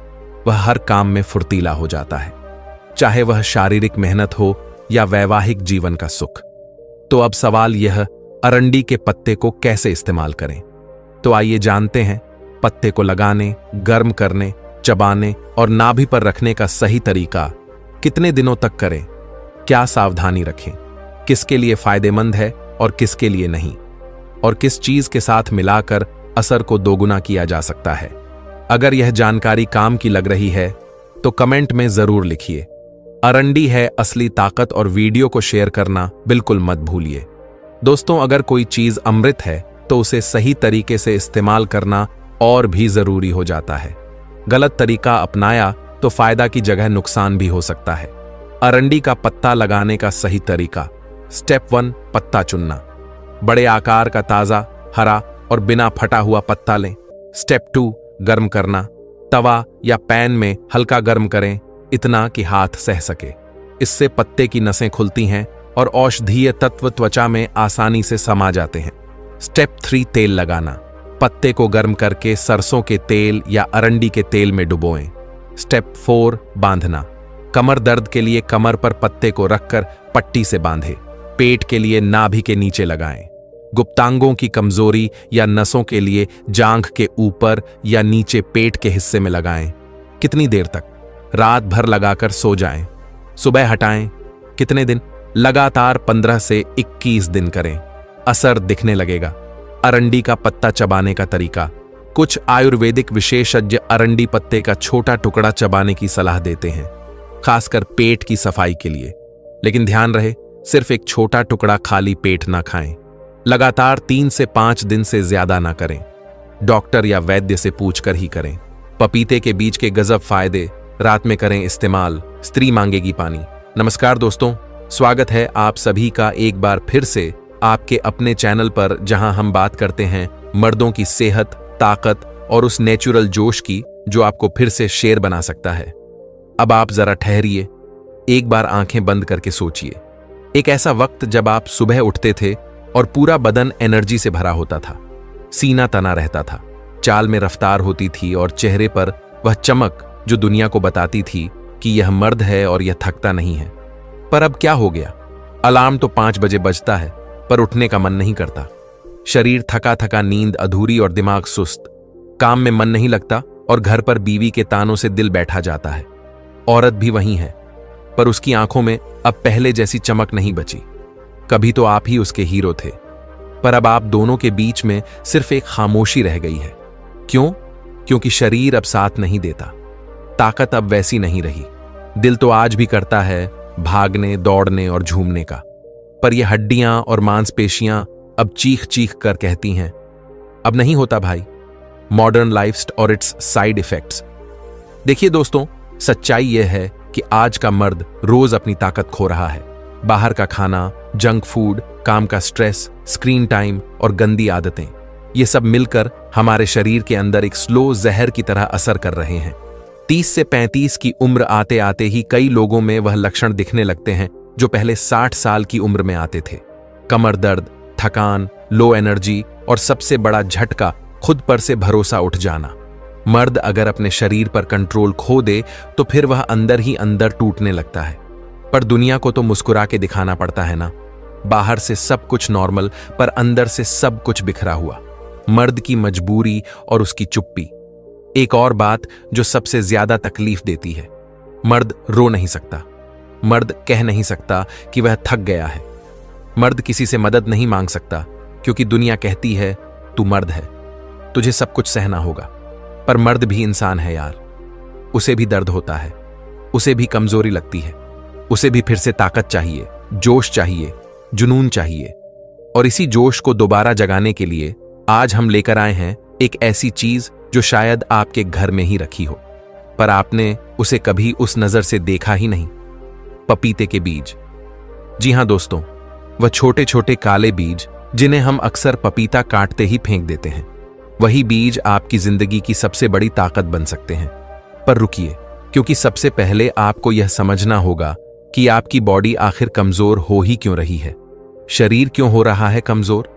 वह हर काम में फुर्तीला हो जाता है, चाहे वह शारीरिक मेहनत हो या वैवाहिक जीवन का सुख। तो अब सवाल यह, अरंडी के पत्ते को कैसे इस्तेमाल करें? तो आइए जानते हैं। पत्ते को लगाने, गर्म करने, चबाने और नाभि पर रखने का सही तरीका, कितने दिनों तक करें, क्या सावधानी रखें, किसके लिए फायदेमंद है और किसके लिए नहीं, और किस चीज के साथ मिलाकर असर को दोगुना किया जा सकता है। अगर यह जानकारी काम की लग रही है तो कमेंट में जरूर लिखिए। अरंडी है असली ताकत, और वीडियो को शेयर करना बिल्कुल मत भूलिए। दोस्तों, अगर कोई चीज अमृत है तो उसे सही तरीके से इस्तेमाल करना और भी जरूरी हो जाता है। गलत तरीका अपनाया तो फायदा की जगह नुकसान भी हो सकता है। अरंडी का पत्ता लगाने का सही तरीका: स्टेप 1, पत्ता चुनना। बड़े आकार का ताजा, हरा और बिना फटा हुआ पत्ता लें। स्टेप 2, गर्म करना। तवा या पैन में हल्का गर्म करें, इतना कि हाथ सह सके। इससे पत्ते की नसें खुलती हैं और औषधीय तत्व त्वचा में आसानी से समा जाते हैं। स्टेप 3, तेल लगाना। पत्ते को गर्म करके सरसों के तेल या अरंडी के तेल में डुबोएं। स्टेप 4, बांधना। कमर दर्द के लिए कमर पर पत्ते को रखकर पट्टी से बांधें। पेट के लिए नाभि के नीचे लगाएं। गुप्तांगों की कमजोरी या नसों के लिए जांघ के ऊपर या नीचे पेट के हिस्से में लगाएं। कितनी देर तक? रात भर लगाकर सो जाएं, सुबह हटाएं। कितने दिन? लगातार 15 से 21 दिन करें, असर दिखने लगेगा। अरंडी का पत्ता चबाने का तरीका। कुछ आयुर्वेदिक विशेषज्ञ अरंडी पत्ते का छोटा टुकड़ा चबाने की सलाह देते हैं, खासकर पेट की सफाई के लिए। लेकिन ध्यान रहे, सिर्फ एक छोटा टुकड़ा खाली पेट ना खाएं। लगातार 3 से 5 दिन से ज्यादा ना करें। डॉक्टर या वैद्य से पूछकर ही करें। पपीते के बीज के गजब फायदे, रात में करें इस्तेमाल, स्त्री मांगेगी पानी। नमस्कार दोस्तों, स्वागत है आप सभी का एक बार फिर से आपके अपने चैनल पर, जहां हम बात करते हैं मर्दों की सेहत, ताकत और उस नेचुरल जोश की जो आपको फिर से शेर बना सकता है। अब आप जरा ठहरिए, एक बार आंखें बंद करके सोचिए। एक ऐसा वक्त जब आप सुबह उठते थे और पूरा बदन एनर्जी से भरा होता था, सीना तना रहता था, चाल में रफ्तार होती थी और चेहरे पर वह चमक जो दुनिया को बताती थी कि यह मर्द है और यह थकता नहीं है। पर अब क्या हो गया? अलार्म तो 5 बजे बजता है, पर उठने का मन नहीं करता। शरीर थका थका, नींद अधूरी और दिमाग सुस्त। काम में मन नहीं लगता और घर पर बीवी के तानों से दिल बैठा जाता है। औरत भी वही है, पर उसकी आंखों में अब पहले जैसी चमक नहीं बची। कभी तो आप ही उसके हीरो थे, पर अब आप दोनों के बीच में सिर्फ एक खामोशी रह गई है। क्यों? क्योंकि शरीर अब साथ नहीं देता, ताकत अब वैसी नहीं रही। दिल तो आज भी करता है भागने, दौड़ने और झूमने का, पर यह हड्डियां और मांसपेशियां अब चीख चीख कर कहती हैं, अब नहीं होता भाई। मॉडर्न लाइफ और इट्स साइड इफेक्ट्स। देखिए दोस्तों, सच्चाई यह है कि आज का मर्द रोज अपनी ताकत खो रहा है। बाहर का खाना, जंक फूड, काम का स्ट्रेस, स्क्रीन टाइम और गंदी आदतें, ये सब मिलकर हमारे शरीर के अंदर एक स्लो जहर की तरह असर कर रहे हैं। 30 से 35 की उम्र आते आते ही कई लोगों में वह लक्षण दिखने लगते हैं जो पहले 60 साल की उम्र में आते थे। कमर दर्द, थकान, लो एनर्जी और सबसे बड़ा झटका, खुद पर से भरोसा उठ जाना। मर्द अगर अपने शरीर पर कंट्रोल खो दे तो फिर वह अंदर ही अंदर टूटने लगता है। पर दुनिया को तो मुस्कुरा के दिखाना पड़ता है ना। बाहर से सब कुछ नॉर्मल, पर अंदर से सब कुछ बिखरा हुआ। मर्द की मजबूरी और उसकी चुप्पी। एक और बात जो सबसे ज्यादा तकलीफ देती है, मर्द रो नहीं सकता। मर्द कह नहीं सकता कि वह थक गया है। मर्द किसी से मदद नहीं मांग सकता, क्योंकि दुनिया कहती है तू मर्द है, तुझे सब कुछ सहना होगा। पर मर्द भी इंसान है यार, उसे भी दर्द होता है, उसे भी कमजोरी लगती है, उसे भी फिर से ताकत चाहिए, जोश चाहिए, जुनून चाहिए। और इसी जोश को दोबारा जगाने के लिए आज हम लेकर आए हैं एक ऐसी चीज जो शायद आपके घर में ही रखी हो, पर आपने उसे कभी उस नजर से देखा ही नहीं। पपीते के बीज। जी हां दोस्तों, वह छोटे छोटे काले बीज जिन्हें हम अक्सर पपीता काटते ही फेंक देते हैं, वही बीज आपकी जिंदगी की सबसे बड़ी ताकत बन सकते हैं। पर रुकिए, क्योंकि सबसे पहले आपको यह समझना होगा कि आपकी बॉडी आखिर कमजोर हो ही क्यों रही है। शरीर क्यों हो रहा है कमजोर?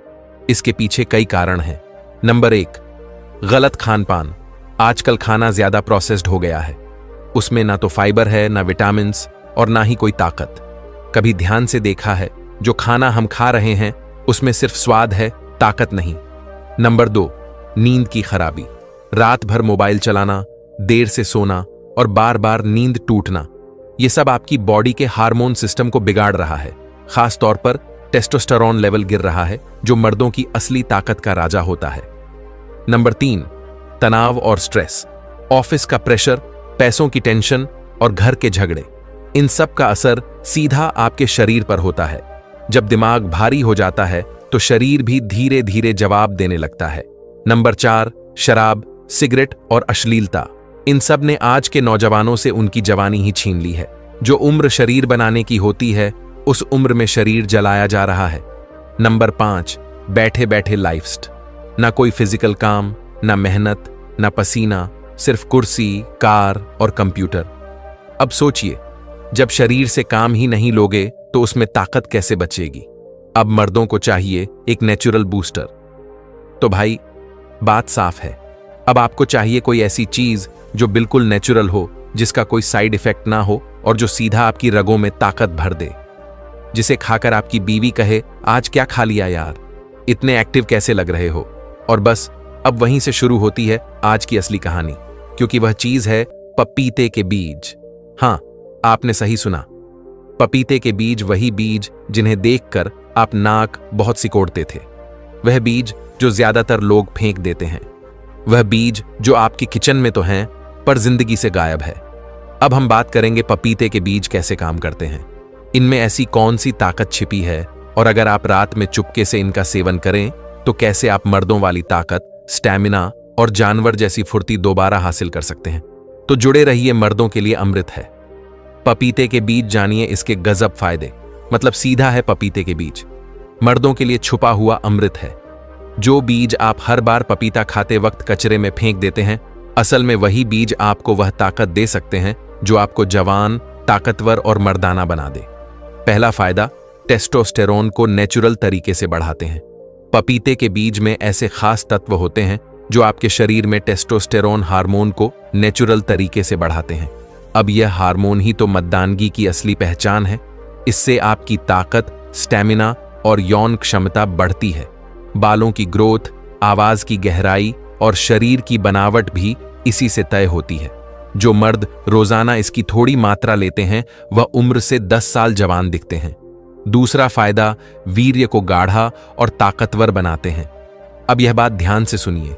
इसके पीछे कई कारण हैं। नंबर 1, गलत खान पान। आजकल खाना ज्यादा प्रोसेस्ड हो गया है, उसमें ना तो फाइबर है, ना विटामिन और ना ही कोई ताकत। कभी ध्यान से देखा है, जो खाना हम खा रहे हैं उसमें सिर्फ स्वाद है, ताकत नहीं। नंबर 2, नींद की खराबी। रात भर मोबाइल चलाना, देर से सोना और बार बार नींद टूटना, ये सब आपकी बॉडी के हार्मोन सिस्टम को बिगाड़ रहा है। खास तौर पर टेस्टोस्टेरोन लेवल गिर रहा है, जो मर्दों की असली ताकत का राजा होता है। नंबर 3, तनाव और स्ट्रेस। ऑफिस का प्रेशर, पैसों की टेंशन और घर के झगड़े, इन सब का असर सीधा आपके शरीर पर होता है। जब दिमाग भारी हो जाता है तो शरीर भी धीरे धीरे जवाब देने लगता है। नंबर 4, शराब, सिगरेट और अश्लीलता। इन सब ने आज के नौजवानों से उनकी जवानी ही छीन ली है। जो उम्र शरीर बनाने की होती है, उस उम्र में शरीर जलाया जा रहा है। नंबर 5, बैठे बैठे लाइफस्टाइल। ना कोई फिजिकल काम, ना मेहनत, ना पसीना, सिर्फ कुर्सी, कार और कंप्यूटर। अब सोचिए, जब शरीर से काम ही नहीं लोगे तो उसमें ताकत कैसे बचेगी? अब मर्दों को चाहिए एक नेचुरल बूस्टर। तो भाई, बात साफ है, अब आपको चाहिए कोई ऐसी चीज जो बिल्कुल नेचुरल हो, जिसका कोई साइड इफेक्ट ना हो और जो सीधा आपकी रगों में ताकत भर दे। जिसे खाकर आपकी बीवी कहे, आज क्या खा लिया यार, इतने एक्टिव कैसे लग रहे हो। और बस अब वहीं से शुरू होती है आज की असली कहानी, क्योंकि वह चीज है पपीते के बीज। हां, आपने सही सुना, पपीते के बीज, वही बीज जिन्हें देखकर आप नाक बहुत सिकोड़ते थे। वह बीज जो ज्यादातर लोग फेंक देते हैं, वह बीज जो आपके किचन में तो हैं पर जिंदगी से गायब है। अब हम बात करेंगे पपीते के बीज कैसे काम करते हैं, इनमें ऐसी कौन सी ताकत छिपी है, और अगर आप रात में चुपके से इनका सेवन करें तो कैसे आप मर्दों वाली ताकत, स्टैमिना और जानवर जैसी फुर्ती दोबारा हासिल कर सकते हैं। तो जुड़े रहिए, मर्दों के लिए अमृत है। पपीते के बीज जानिए इसके गजब फायदे। मतलब सीधा है, पपीते के बीज मर्दों के लिए छुपा हुआ अमृत है। जो बीज आप हर बार पपीता खाते वक्त कचरे में फेंक देते हैं, असल में वही बीज आपको वह ताकत दे सकते हैं जो आपको जवान, ताकतवर और मर्दाना बना दे। पहला फायदा, टेस्टोस्टेरोन को नेचुरल तरीके से बढ़ाते हैं। पपीते के बीज में ऐसे खास तत्व होते हैं जो आपके शरीर में टेस्टोस्टेरोन हार्मोन को नेचुरल तरीके से बढ़ाते हैं। अब यह हार्मोन ही तो मर्दानगी की असली पहचान है। इससे आपकी ताकत, स्टैमिना और यौन क्षमता बढ़ती है। बालों की ग्रोथ, आवाज की गहराई और शरीर की बनावट भी इसी से तय होती है। जो मर्द रोजाना इसकी थोड़ी मात्रा लेते हैं वह उम्र से 10 साल जवान दिखते हैं। दूसरा फायदा, वीर्य को गाढ़ा और ताकतवर बनाते हैं। अब यह बात ध्यान से सुनिए।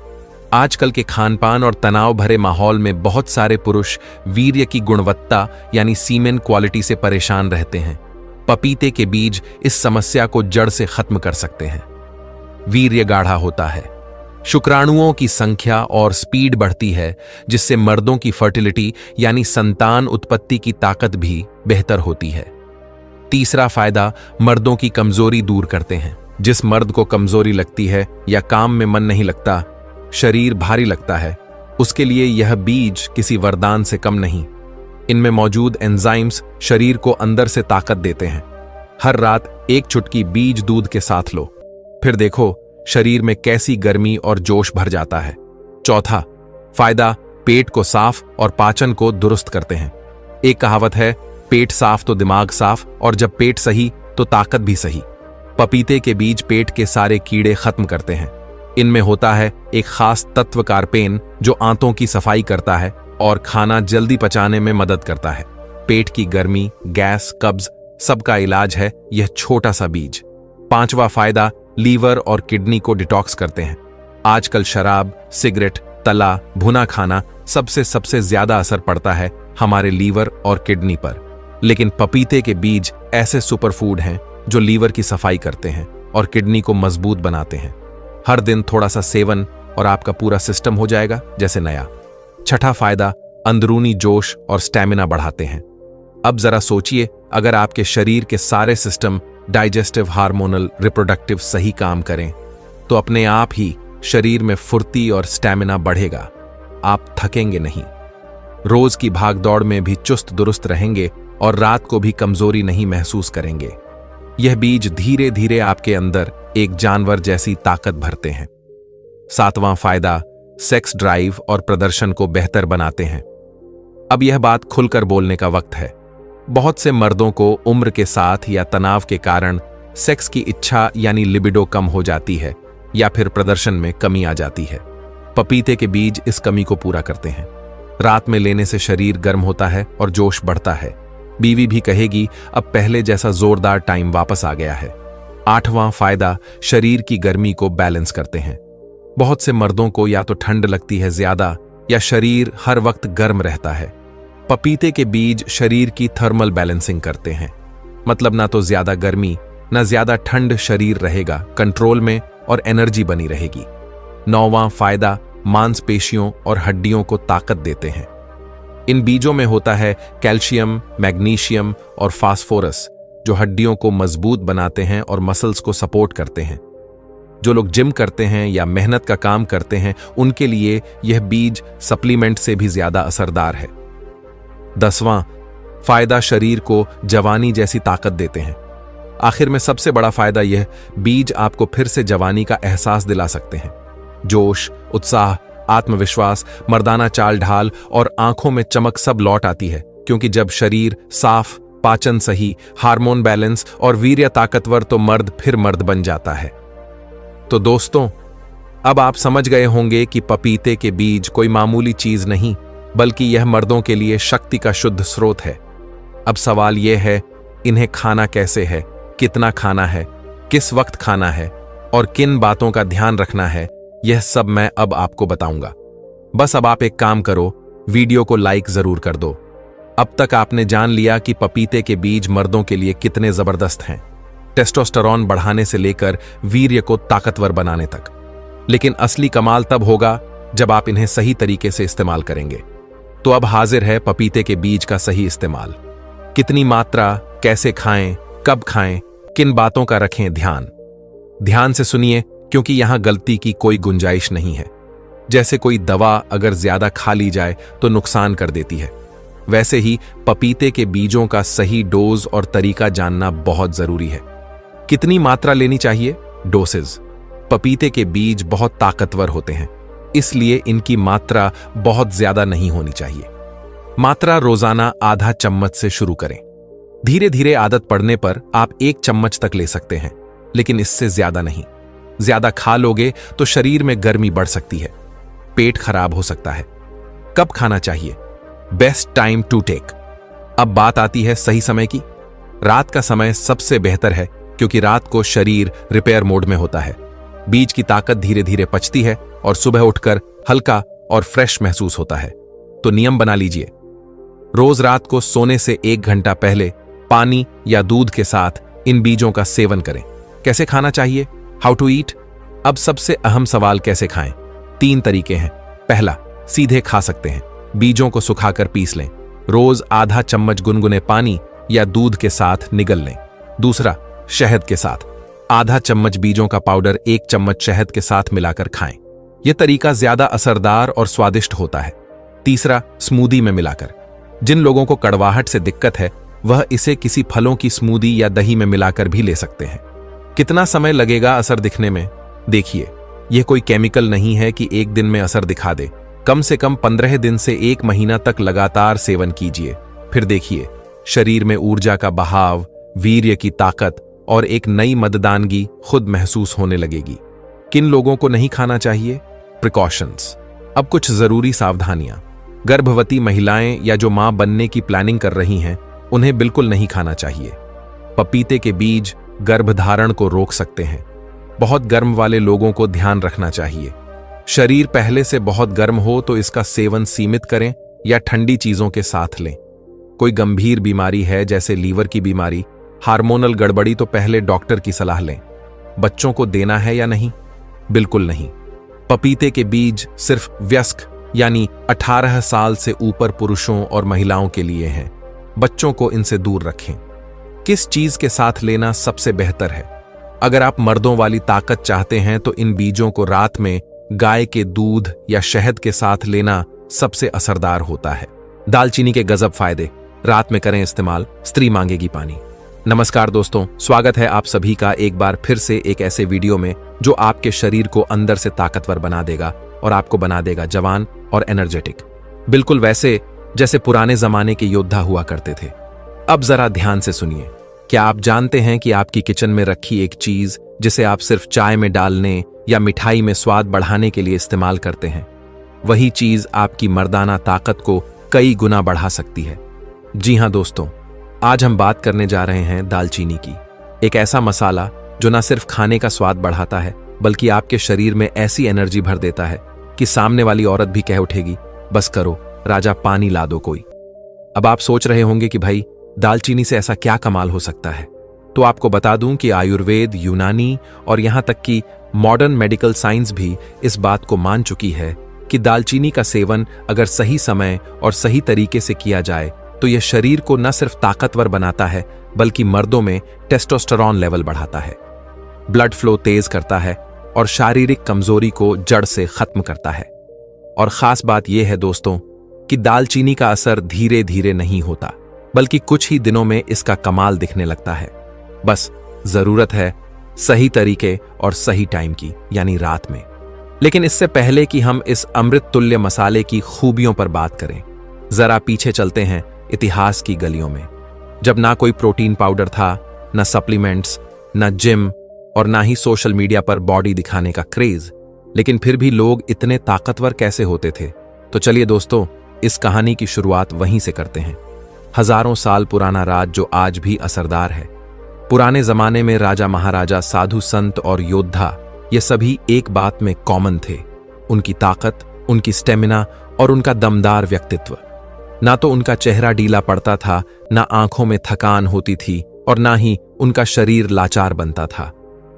आजकल के खानपान और तनाव भरे माहौल में बहुत सारे पुरुष वीर्य की गुणवत्ता यानी सीमेन क्वालिटी से परेशान रहते हैं। पपीते के बीज इस समस्या को जड़ से खत्म कर सकते हैं। वीर्य गाढ़ा होता है, शुक्राणुओं की संख्या और स्पीड बढ़ती है, जिससे मर्दों की फर्टिलिटी यानी संतान उत्पत्ति की ताकत भी बेहतर होती है। तीसरा फायदा, मर्दों की कमजोरी दूर करते हैं। जिस मर्द को कमजोरी लगती है या काम में मन नहीं लगता, शरीर भारी लगता है, उसके लिए यह बीज किसी वरदान से कम नहीं। इनमें मौजूद एंजाइम्स शरीर को अंदर से ताकत देते हैं। हर रात एक चुटकी बीज दूध के साथ लो, फिर देखो शरीर में कैसी गर्मी और जोश भर जाता है। चौथा फायदा, पेट को साफ और पाचन को दुरुस्त करते हैं। एक कहावत है, पेट साफ तो दिमाग साफ, और जब पेट सही तो ताकत भी सही। पपीते के बीज पेट के सारे कीड़े खत्म करते हैं। इनमें होता है एक खास तत्व कार्पेन जो आंतों की सफाई करता है और खाना जल्दी पचाने में मदद करता है। पेट की गर्मी, गैस, कब्ज सबका इलाज है यह छोटा सा बीज। पांचवा फायदा, लीवर और किडनी को डिटॉक्स करते हैं। आजकल शराब, सिगरेट, तला भुना खाना सबसे ज्यादा असर पड़ता है हमारे लीवर और किडनी पर। लेकिन पपीते के बीज ऐसे सुपरफूड हैं जो लीवर की सफाई करते हैं और किडनी को मजबूत बनाते हैं। हर दिन थोड़ा सा सेवन और आपका पूरा सिस्टम हो जाएगा जैसे नया। छठा फायदा, अंदरूनी जोश और स्टैमिना बढ़ाते हैं। अब जरा सोचिए, अगर आपके शरीर के सारे सिस्टम डाइजेस्टिव, हार्मोनल, रिप्रोडक्टिव सही काम करें तो अपने आप ही शरीर में फुर्ती और स्टैमिना बढ़ेगा। आप थकेंगे नहीं, रोज की भागदौड़ में भी चुस्त दुरुस्त रहेंगे और रात को भी कमजोरी नहीं महसूस करेंगे। यह बीज धीरे धीरे आपके अंदर एक जानवर जैसी ताकत भरते हैं। सातवां फायदा, सेक्स ड्राइव और प्रदर्शन को बेहतर बनाते हैं। अब यह बात खुलकर बोलने का वक्त है। बहुत से मर्दों को उम्र के साथ या तनाव के कारण सेक्स की इच्छा यानी लिबिडो कम हो जाती है या फिर प्रदर्शन में कमी आ जाती है। पपीते के बीज इस कमी को पूरा करते हैं। रात में लेने से शरीर गर्म होता है और जोश बढ़ता है। बीवी भी कहेगी अब पहले जैसा जोरदार टाइम वापस आ गया है। आठवां फायदा, शरीर की गर्मी को बैलेंस करते हैं। बहुत से मर्दों को या तो ठंड लगती है ज्यादा या शरीर हर वक्त गर्म रहता है। पपीते के बीज शरीर की थर्मल बैलेंसिंग करते हैं। मतलब ना तो ज्यादा गर्मी ना ज्यादा ठंड, शरीर रहेगा कंट्रोल में और एनर्जी बनी रहेगी। नौवां फायदा, मांसपेशियों और हड्डियों को ताकत देते हैं। इन बीजों में होता है कैल्शियम, मैग्नीशियम और फास्फोरस जो हड्डियों को मजबूत बनाते हैं और मसल्स को सपोर्ट करते हैं। जो लोग जिम करते हैं या मेहनत का काम करते हैं उनके लिए यह बीज सप्लीमेंट से भी ज्यादा असरदार है। 10वां फायदा, शरीर को जवानी जैसी ताकत देते हैं। आखिर में सबसे बड़ा फायदा, यह बीज आपको फिर से जवानी का एहसास दिला सकते हैं। जोश, उत्साह, आत्मविश्वास, मर्दाना चाल ढाल और आंखों में चमक सब लौट आती है, क्योंकि जब शरीर साफ, पाचन सही, हार्मोन बैलेंस और वीर्य ताकतवर तो मर्द फिर मर्द बन जाता है। तो दोस्तों, अब आप समझ गए होंगे कि पपीते के बीज कोई मामूली चीज नहीं, बल्कि यह मर्दों के लिए शक्ति का शुद्ध स्रोत है। अब सवाल यह है, इन्हें खाना कैसे है, कितना खाना है, किस वक्त खाना है और किन बातों का ध्यान रखना है, यह सब मैं अब आपको बताऊंगा। बस अब आप एक काम करो, वीडियो को लाइक जरूर कर दो। अब तक आपने जान लिया कि पपीते के बीज मर्दों के लिए कितने जबरदस्त हैं, टेस्टोस्टेरोन बढ़ाने से लेकर वीर्य को ताकतवर बनाने तक। लेकिन असली कमाल तब होगा जब आप इन्हें सही तरीके से इस्तेमाल करेंगे। तो अब हाजिर है पपीते के बीज का सही इस्तेमाल। कितनी मात्रा, कैसे खाएं, कब खाएं, किन बातों का रखें ध्यान। ध्यान से सुनिए, क्योंकि यहां गलती की कोई गुंजाइश नहीं है। जैसे कोई दवा अगर ज्यादा खा ली जाए तो नुकसान कर देती है, वैसे ही पपीते के बीजों का सही डोज और तरीका जानना बहुत जरूरी है। कितनी मात्रा लेनी चाहिए? डोसेज। पपीते के बीज बहुत ताकतवर होते हैं, इसलिए इनकी मात्रा बहुत ज्यादा नहीं होनी चाहिए। मात्रा रोजाना आधा चम्मच से शुरू करें। धीरे धीरे आदत पड़ने पर आप 1 चम्मच तक ले सकते हैं, लेकिन इससे ज्यादा नहीं। ज्यादा खा लोगे तो शरीर में गर्मी बढ़ सकती है, पेट खराब हो सकता है। कब खाना चाहिए? Best time to take. अब बात आती है सही समय की। रात का समय सबसे बेहतर है, क्योंकि रात को शरीर रिपेयर मोड में होता है। बीज की ताकत धीरे धीरे पचती है और सुबह उठकर हल्का और फ्रेश महसूस होता है। तो नियम बना लीजिए, रोज रात को सोने से 1 घंटा पहले पानी या दूध के साथ इन बीजों का सेवन करें। कैसे खाना चाहिए? How to eat. अब सबसे अहम सवाल, कैसे खाएं? 3 तरीके हैं। पहला, सीधे खा सकते हैं। बीजों को सुखाकर पीस लें। रोज आधा चम्मच गुनगुने पानी या दूध के साथ निगल लें। दूसरा, शहद के साथ आधा चम्मच बीजों का पाउडर 1 चम्मच शहद के साथ मिलाकर खाएं। यह तरीका ज्यादा असरदार और स्वादिष्ट होता है। तीसरा, स्मूदी में मिलाकर। जिन लोगों को कड़वाहट से दिक्कत है, वह इसे किसी फलों की स्मूदी या दही में मिलाकर भी ले सकते हैं। कितना समय लगेगा असर दिखने में? देखिए, यह कोई केमिकल नहीं है कि 1 दिन में असर दिखा दे। कम से कम 15 दिन से 1 महीना तक लगातार सेवन कीजिए। फिर देखिए, शरीर में ऊर्जा का बहाव, वीर्य की ताकत और एक नई मददानगी खुद महसूस होने लगेगी। किन लोगों को नहीं खाना चाहिए? प्रिकॉशंस। अब कुछ जरूरी सावधानियां। गर्भवती महिलाएं या जो मां बनने की प्लानिंग कर रही हैं, उन्हें बिल्कुल नहीं खाना चाहिए। पपीते के बीज गर्भधारण को रोक सकते हैं। बहुत गर्म वाले लोगों को ध्यान रखना चाहिए। शरीर पहले से बहुत गर्म हो तो इसका सेवन सीमित करें या ठंडी चीजों के साथ लें। कोई गंभीर बीमारी है जैसे लीवर की बीमारी, हार्मोनल गड़बड़ी, तो पहले डॉक्टर की सलाह लें। बच्चों को देना है या नहीं? बिल्कुल नहीं। पपीते के बीज सिर्फ वयस्क यानी 18 साल से ऊपर पुरुषों और महिलाओं के लिए हैं। बच्चों को इनसे दूर रखें। किस चीज के साथ लेना सबसे बेहतर है? अगर आप मर्दों वाली ताकत चाहते हैं तो इन बीजों को रात में गाय के दूध या शहद के साथ लेना सबसे असरदार होता है। दालचीनी के गजब फायदे। रात में करें इस्तेमाल, स्त्री मांगेगी पानी। नमस्कार दोस्तों, स्वागत है आप सभी का एक बार फिर से एक ऐसे वीडियो में जो आपके शरीर को अंदर से ताकतवर बना देगा और आपको बना देगा जवान और एनर्जेटिक, बिल्कुल वैसे जैसे पुराने जमाने के योद्धा हुआ करते थे। अब जरा ध्यान से सुनिए। क्या आप जानते हैं कि आपकी किचन में रखी एक चीज जिसे आप सिर्फ चाय में डालने या मिठाई में स्वाद बढ़ाने के लिए इस्तेमाल करते हैं, वही चीज आपकी मर्दाना ताकत को कई गुना बढ़ा सकती है? जी हां दोस्तों, आज हम बात करने जा रहे हैं दालचीनी की। एक ऐसा मसाला जो न सिर्फ खाने का स्वाद बढ़ाता है, बल्कि आपके शरीर में ऐसी एनर्जी भर देता है कि सामने वाली औरत भी कह उठेगी, बस करो राजा, पानी ला दो कोई। अब आप सोच रहे होंगे कि भाई दालचीनी से ऐसा क्या कमाल हो सकता है? तो आपको बता दूं कि आयुर्वेद, यूनानी और यहां तक कि मॉडर्न मेडिकल साइंस भी इस बात को मान चुकी है कि दालचीनी का सेवन अगर सही समय और सही तरीके से किया जाए तो यह शरीर को न सिर्फ ताकतवर बनाता है, बल्कि मर्दों में टेस्टोस्टेरोन लेवल बढ़ाता है, ब्लड फ्लो तेज करता है और शारीरिक कमजोरी को जड़ से खत्म करता है। और खास बात यह है दोस्तों कि दालचीनी का असर धीरे धीरे नहीं होता, बल्कि कुछ ही दिनों में इसका कमाल दिखने लगता है। बस जरूरत है सही तरीके और सही टाइम की, यानी रात में। लेकिन इससे पहले कि हम इस अमृत तुल्य मसाले की खूबियों पर बात करें, जरा पीछे चलते हैं इतिहास की गलियों में, जब ना कोई प्रोटीन पाउडर था, ना सप्लीमेंट्स, ना जिम और ना ही सोशल मीडिया पर बॉडी दिखाने का क्रेज। लेकिन फिर भी लोग इतने ताकतवर कैसे होते थे? तो चलिए दोस्तों, इस कहानी की शुरुआत वहीं से करते हैं। हजारों साल पुराना राज जो आज भी असरदार है। पुराने जमाने में राजा महाराजा, साधु संत और योद्धा ये सभी एक बात में कॉमन थे, उनकी ताकत, उनकी स्टेमिना और उनका दमदार व्यक्तित्व। ना तो उनका चेहरा ढीला पड़ता था, ना आंखों में थकान होती थी और ना ही उनका शरीर लाचार बनता था।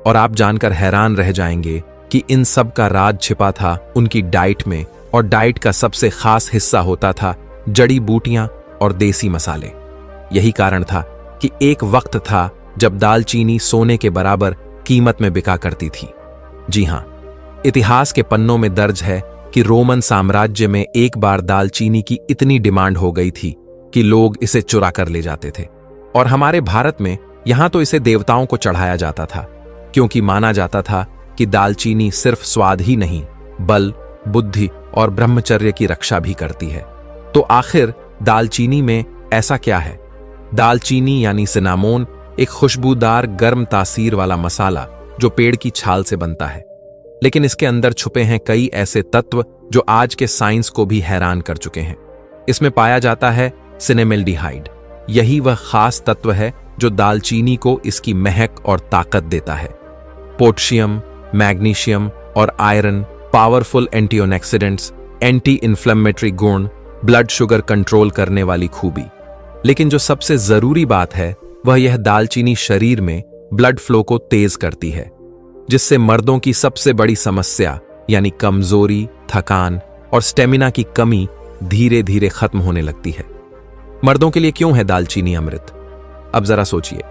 और आप जानकर हैरान रह जाएंगे कि इन सब का राज छिपा था उनकी डाइट में, और डाइट का सबसे खास हिस्सा होता था जड़ी बूटियां और देसी मसाले। यही कारण था कि एक वक्त था जब दालचीनी सोने के बराबर कीमत में बिका करती थी। जी हां, इतिहास के पन्नों में दर्ज है कि रोमन साम्राज्य में एक बार दालचीनी की इतनी डिमांड हो गई थी कि लोग इसे चुरा कर ले जाते थे। और हमारे भारत में यहां तो इसे देवताओं को चढ़ाया जाता था, क्योंकि माना जाता था कि दालचीनी सिर्फ स्वाद ही नहीं, बल, बुद्धि और ब्रह्मचर्य की रक्षा भी करती है। तो आखिर दालचीनी में ऐसा क्या है? दालचीनी यानी सिनामोन एक खुशबूदार गर्म तासीर वाला मसाला जो पेड़ की छाल से बनता है, लेकिन इसके अंदर छुपे हैं कई ऐसे तत्व जो आज के साइंस को भी हैरान कर चुके हैं। इसमें पाया जाता है सिनेमेल्डिहाइड। यही वह खास तत्व है जो दालचीनी को इसकी महक और ताकत देता है। पोटेशियम, मैग्नीशियम और iron powerful antioxidants, anti inflammatory गुण, ब्लड शुगर कंट्रोल करने वाली खूबी। लेकिन जो सबसे जरूरी बात है वह यह दालचीनी शरीर में ब्लड फ्लो को तेज करती है, जिससे मर्दों की सबसे बड़ी समस्या यानी कमजोरी, थकान और स्टेमिना की कमी धीरे धीरे खत्म होने लगती है। मर्दों के लिए क्यों है दालचीनी अमृत? अब जरा सोचिए,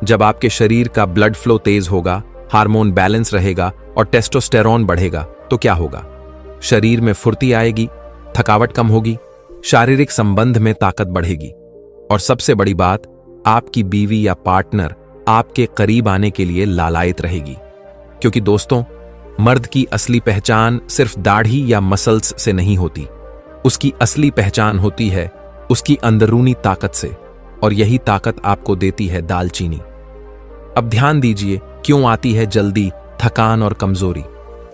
जब आपके शरीर का ब्लड फ्लो तेज होगा, हार्मोन बैलेंस रहेगा और टेस्टोस्टेरोन बढ़ेगा तो क्या होगा? शरीर में फुर्ती आएगी, थकावट कम होगी, शारीरिक संबंध में ताकत बढ़ेगी और सबसे बड़ी बात, आपकी बीवी या पार्टनर आपके करीब आने के लिए लालायित रहेगी। क्योंकि दोस्तों, मर्द की असली पहचान सिर्फ दाढ़ी या मसल्स से नहीं होती, उसकी असली पहचान होती है उसकी अंदरूनी ताकत से, और यही ताकत आपको देती है दालचीनी। अब ध्यान दीजिए क्यों आती है जल्दी थकान और कमजोरी।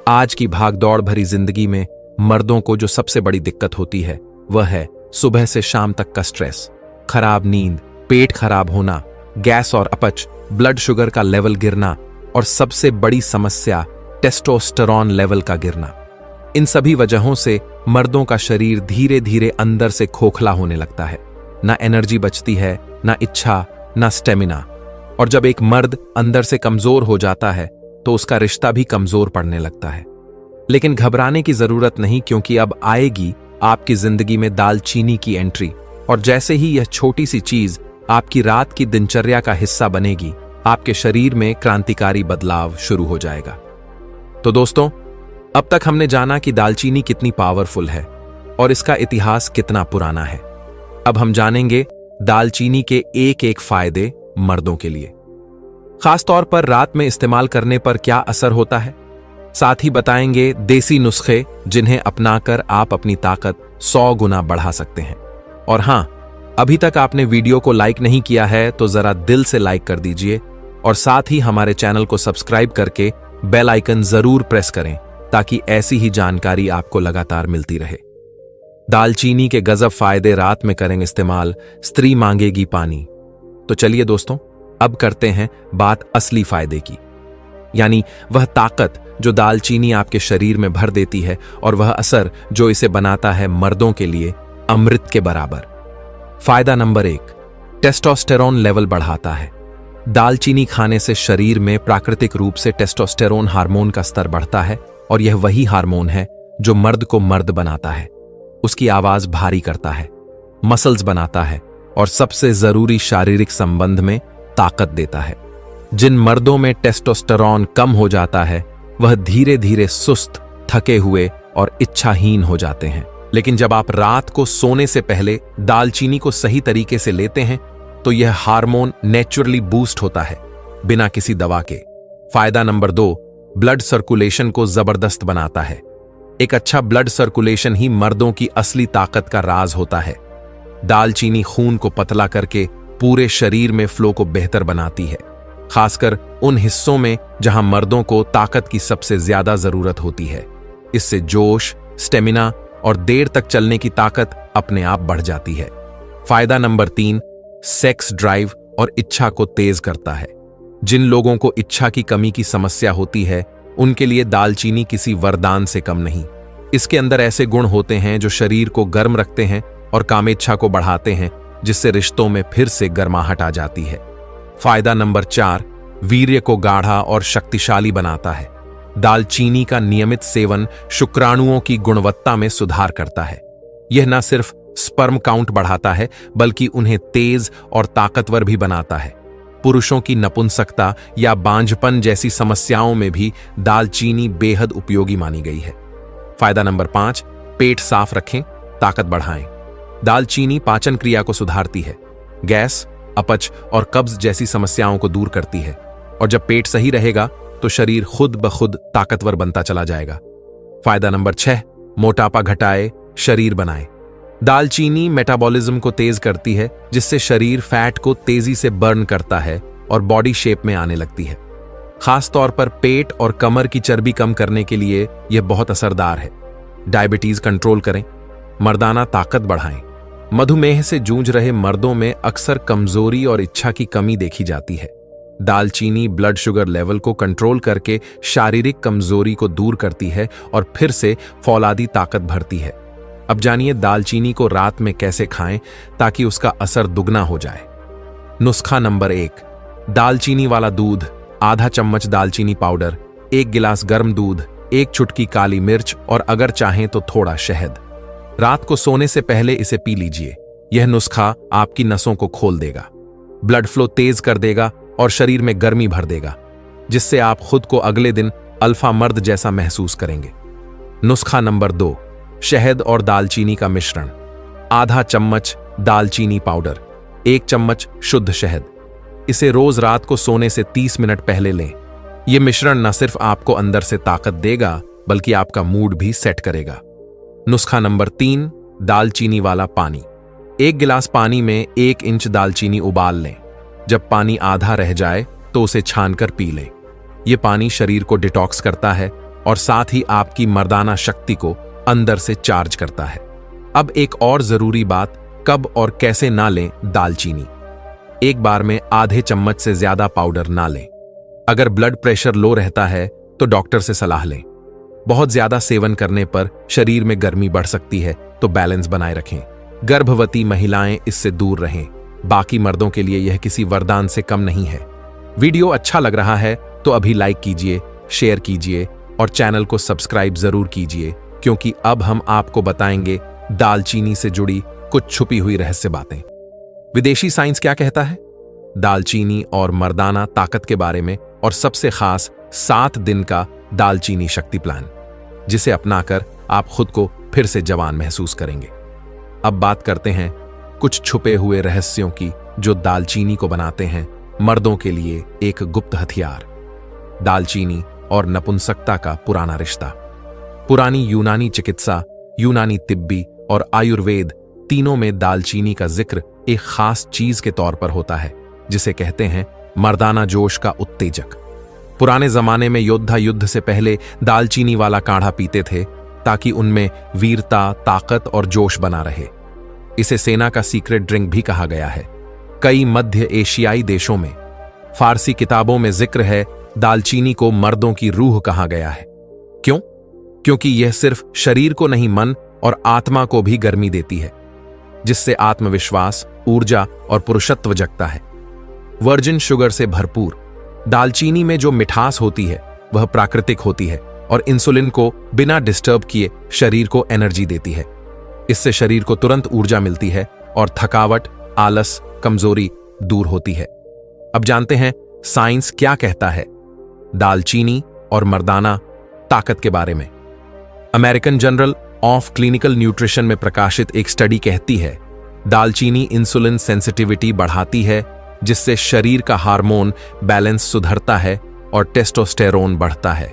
आज की भागदौड़ भरी जिंदगी में मर्दों को जो सबसे बड़ी दिक्कत होती है वह है सुबह से शाम तक का स्ट्रेस, खराब नींद, पेट खराब होना, गैस और अपच, ब्लड शुगर का लेवल गिरना और सबसे बड़ी समस्या टेस्टोस्टेरोन लेवल का गिरना। इन सभी वजहों से मर्दों का शरीर धीरे धीरे अंदर से खोखला होने लगता है। ना एनर्जी बचती है, ना इच्छा, ना स्टेमिना। और जब एक मर्द अंदर से कमजोर हो जाता है तो उसका रिश्ता भी कमजोर पड़ने लगता है। लेकिन घबराने की जरूरत नहीं, क्योंकि अब आएगी आपकी जिंदगी में दालचीनी की एंट्री, और जैसे ही यह छोटी सी चीज आपकी रात की दिनचर्या का हिस्सा बनेगी, आपके शरीर में क्रांतिकारी बदलाव शुरू हो जाएगा। तो दोस्तों, अब तक हमने जाना कि दालचीनी कितनी पावरफुल है और इसका इतिहास कितना पुराना है। अब हम जानेंगे दालचीनी के एक एक फायदे मर्दों के लिए, खासतौर पर रात में इस्तेमाल करने पर क्या असर होता है। साथ ही बताएंगे देसी नुस्खे जिन्हें अपनाकर आप अपनी ताकत 100 गुना बढ़ा सकते हैं। और हां, अभी तक आपने वीडियो को लाइक नहीं किया है तो जरा दिल से लाइक कर दीजिए, और साथ ही हमारे चैनल को सब्सक्राइब करके बेल आइकन जरूर प्रेस करें ताकि ऐसी ही जानकारी आपको लगातार मिलती रहे। दालचीनी के गजब फायदे रात में करेंगे इस्तेमाल, स्त्री मांगेगी पानी। तो चलिए दोस्तों, अब करते हैं बात असली फायदे की, यानी वह ताकत जो दालचीनी आपके शरीर में भर देती है और वह असर जो इसे बनाता है मर्दों के लिए अमृत के बराबर। फायदा नंबर 1, टेस्टोस्टेरोन लेवल बढ़ाता है। दालचीनी खाने से शरीर में प्राकृतिक रूप से टेस्टोस्टेरोन हार्मोन का स्तर बढ़ता है, और यह वही हार्मोन है जो मर्द को मर्द बनाता है, उसकी आवाज भारी करता है, मसल्स बनाता है और सबसे जरूरी शारीरिक संबंध में ताकत देता है। जिन मर्दों में टेस्टोस्टेरोन कम हो जाता है वह धीरे धीरे सुस्त, थके हुए और इच्छाहीन हो जाते हैं। लेकिन जब आप रात को सोने से पहले दालचीनी को सही तरीके से लेते हैं तो यह हार्मोन नेचुरली बूस्ट होता है, बिना किसी दवा के। फायदा नंबर 2, ब्लड सर्कुलेशन को जबरदस्त बनाता है। एक अच्छा ब्लड सर्कुलेशन ही मर्दों की असली ताकत का राज होता है। दालचीनी खून को पतला करके पूरे शरीर में फ्लो को बेहतर बनाती है, खासकर उन हिस्सों में जहां मर्दों को ताकत की सबसे ज्यादा जरूरत होती है। इससे जोश, स्टेमिना और देर तक चलने की ताकत अपने आप बढ़ जाती है। फायदा नंबर 3, सेक्स ड्राइव और इच्छा को तेज करता है। जिन लोगों को इच्छा की कमी की समस्या होती है उनके लिए दालचीनी किसी वरदान से कम नहीं। इसके अंदर ऐसे गुण होते हैं जो शरीर को गर्म रखते हैं और कामेच्छा को बढ़ाते हैं, जिससे रिश्तों में फिर से गर्माहट आ जाती है। फायदा नंबर 4, वीर्य को गाढ़ा और शक्तिशाली बनाता है। दालचीनी का नियमित सेवन शुक्राणुओं की गुणवत्ता में सुधार करता है। यह न सिर्फ स्पर्म काउंट बढ़ाता है बल्कि उन्हें तेज और ताकतवर भी बनाता है। पुरुषों की नपुंसकता या बांझपन जैसी समस्याओं में भी दालचीनी बेहद उपयोगी मानी गई है। फायदा नंबर 5, पेट साफ रखें, ताकत बढ़ाएं। दालचीनी पाचन क्रिया को सुधारती है, गैस, अपच और कब्ज जैसी समस्याओं को दूर करती है, और जब पेट सही रहेगा तो शरीर खुद ब खुद ताकतवर बनता चला जाएगा। फायदा नंबर 6, मोटापा घटाए, शरीर बनाए। दालचीनी मेटाबॉलिज्म को तेज करती है, जिससे शरीर फैट को तेजी से बर्न करता है और बॉडी शेप में आने लगती है। खास तौर पर पेट और कमर की चर्बी कम करने के लिए यह बहुत असरदार है। डायबिटीज कंट्रोल करें, मर्दाना ताकत बढ़ाएं। मधुमेह से जूझ रहे मर्दों में अक्सर कमजोरी और इच्छा की कमी देखी जाती है। दालचीनी ब्लड शुगर लेवल को कंट्रोल करके शारीरिक कमजोरी को दूर करती है और फिर से फौलादी ताकत भरती है। अब जानिए दालचीनी को रात में कैसे खाएं ताकि उसका असर दुगना हो जाए। नुस्खा नंबर 1, दालचीनी वाला दूध, आधा चम्मच दालचीनी पाउडर, 1 गिलास गर्म दूध, 1 चुटकी काली मिर्च और अगर चाहें तो थोड़ा शहद। रात को सोने से पहले इसे पी लीजिए। यह नुस्खा आपकी नसों को खोल देगा, ब्लड फ्लो तेज कर देगा और शरीर में गर्मी भर देगा, जिससे आप खुद को अगले दिन अल्फा मर्द जैसा महसूस करेंगे। नुस्खा नंबर 2, शहद और दालचीनी का मिश्रण, आधा चम्मच दालचीनी पाउडर, 1 चम्मच शुद्ध शहद। इसे रोज रात को सोने से 30 मिनट पहले लें। यह मिश्रण न सिर्फ आपको अंदर से ताकत देगा बल्कि आपका मूड भी सेट करेगा। नुस्खा नंबर 3, दालचीनी वाला पानी। 1 गिलास पानी में 1 इंच दालचीनी उबाल लें। जब पानी आधा रह जाए तो उसे छानकर पी लें। यह पानी शरीर को डिटॉक्स करता है और साथ ही आपकी मर्दाना शक्ति को अंदर से चार्ज करता है। अब एक और जरूरी बात, कब और कैसे ना लें दालचीनी। एक बार में आधे चम्मच से ज्यादा पाउडर ना लें। अगर ब्लड प्रेशर लो रहता है तो डॉक्टर से सलाह लें। बहुत ज्यादा सेवन करने पर शरीर में गर्मी बढ़ सकती है, तो बैलेंस बनाए रखें। गर्भवती महिलाएं इससे दूर रहें। बाकी मर्दों के लिए यह किसी वरदान से कम नहीं है। वीडियो अच्छा लग रहा है तो अभी लाइक कीजिए, शेयर कीजिए और चैनल को सब्सक्राइब जरूर कीजिए, क्योंकि अब हम आपको बताएंगे दालचीनी से जुड़ी कुछ छुपी हुई रहस्य बातें। विदेशी साइंस क्या कहता है दालचीनी और मर्दाना ताकत के बारे में, और सबसे खास 7 दिन का दालचीनी शक्ति प्लान, जिसे अपनाकर आप खुद को फिर से जवान महसूस करेंगे। अब बात करते हैं कुछ छुपे हुए रहस्यों की जो दालचीनी को बनाते हैं मर्दों के लिए एक गुप्त हथियार। दालचीनी और नपुंसकता का पुराना रिश्ता। पुरानी यूनानी चिकित्सा, यूनानी तिब्बी और आयुर्वेद तीनों में दालचीनी का जिक्र एक खास चीज के तौर पर होता है, जिसे कहते हैं मर्दाना जोश का उत्तेजक। पुराने जमाने में योद्धा युद्ध से पहले दालचीनी वाला काढ़ा पीते थे ताकि उनमें वीरता, ताकत और जोश बना रहे। इसे सेना का सीक्रेट ड्रिंक भी कहा गया है। कई मध्य एशियाई देशों में, फारसी किताबों में जिक्र है दालचीनी को मर्दों की रूह कहा गया है। क्यों? क्योंकि यह सिर्फ शरीर को नहीं, मन और आत्मा को भी गर्मी देती है, जिससे आत्मविश्वास, ऊर्जा और पुरुषत्व जगता है। वर्जिन शुगर से भरपूर दालचीनी में जो मिठास होती है वह प्राकृतिक होती है और इंसुलिन को बिना डिस्टर्ब किए शरीर को एनर्जी देती है। इससे शरीर को तुरंत ऊर्जा मिलती है और थकावट, आलस, कमजोरी दूर होती है। अब जानते हैं साइंस क्या कहता है दालचीनी और मर्दाना ताकत के बारे में। American journal of clinical nutrition में प्रकाशित एक स्टडी कहती है दालचीनी इंसुलिन सेंसिटिविटी बढ़ाती है, जिससे शरीर का हार्मोन बैलेंस सुधरता है और टेस्टोस्टेरोन बढ़ता है।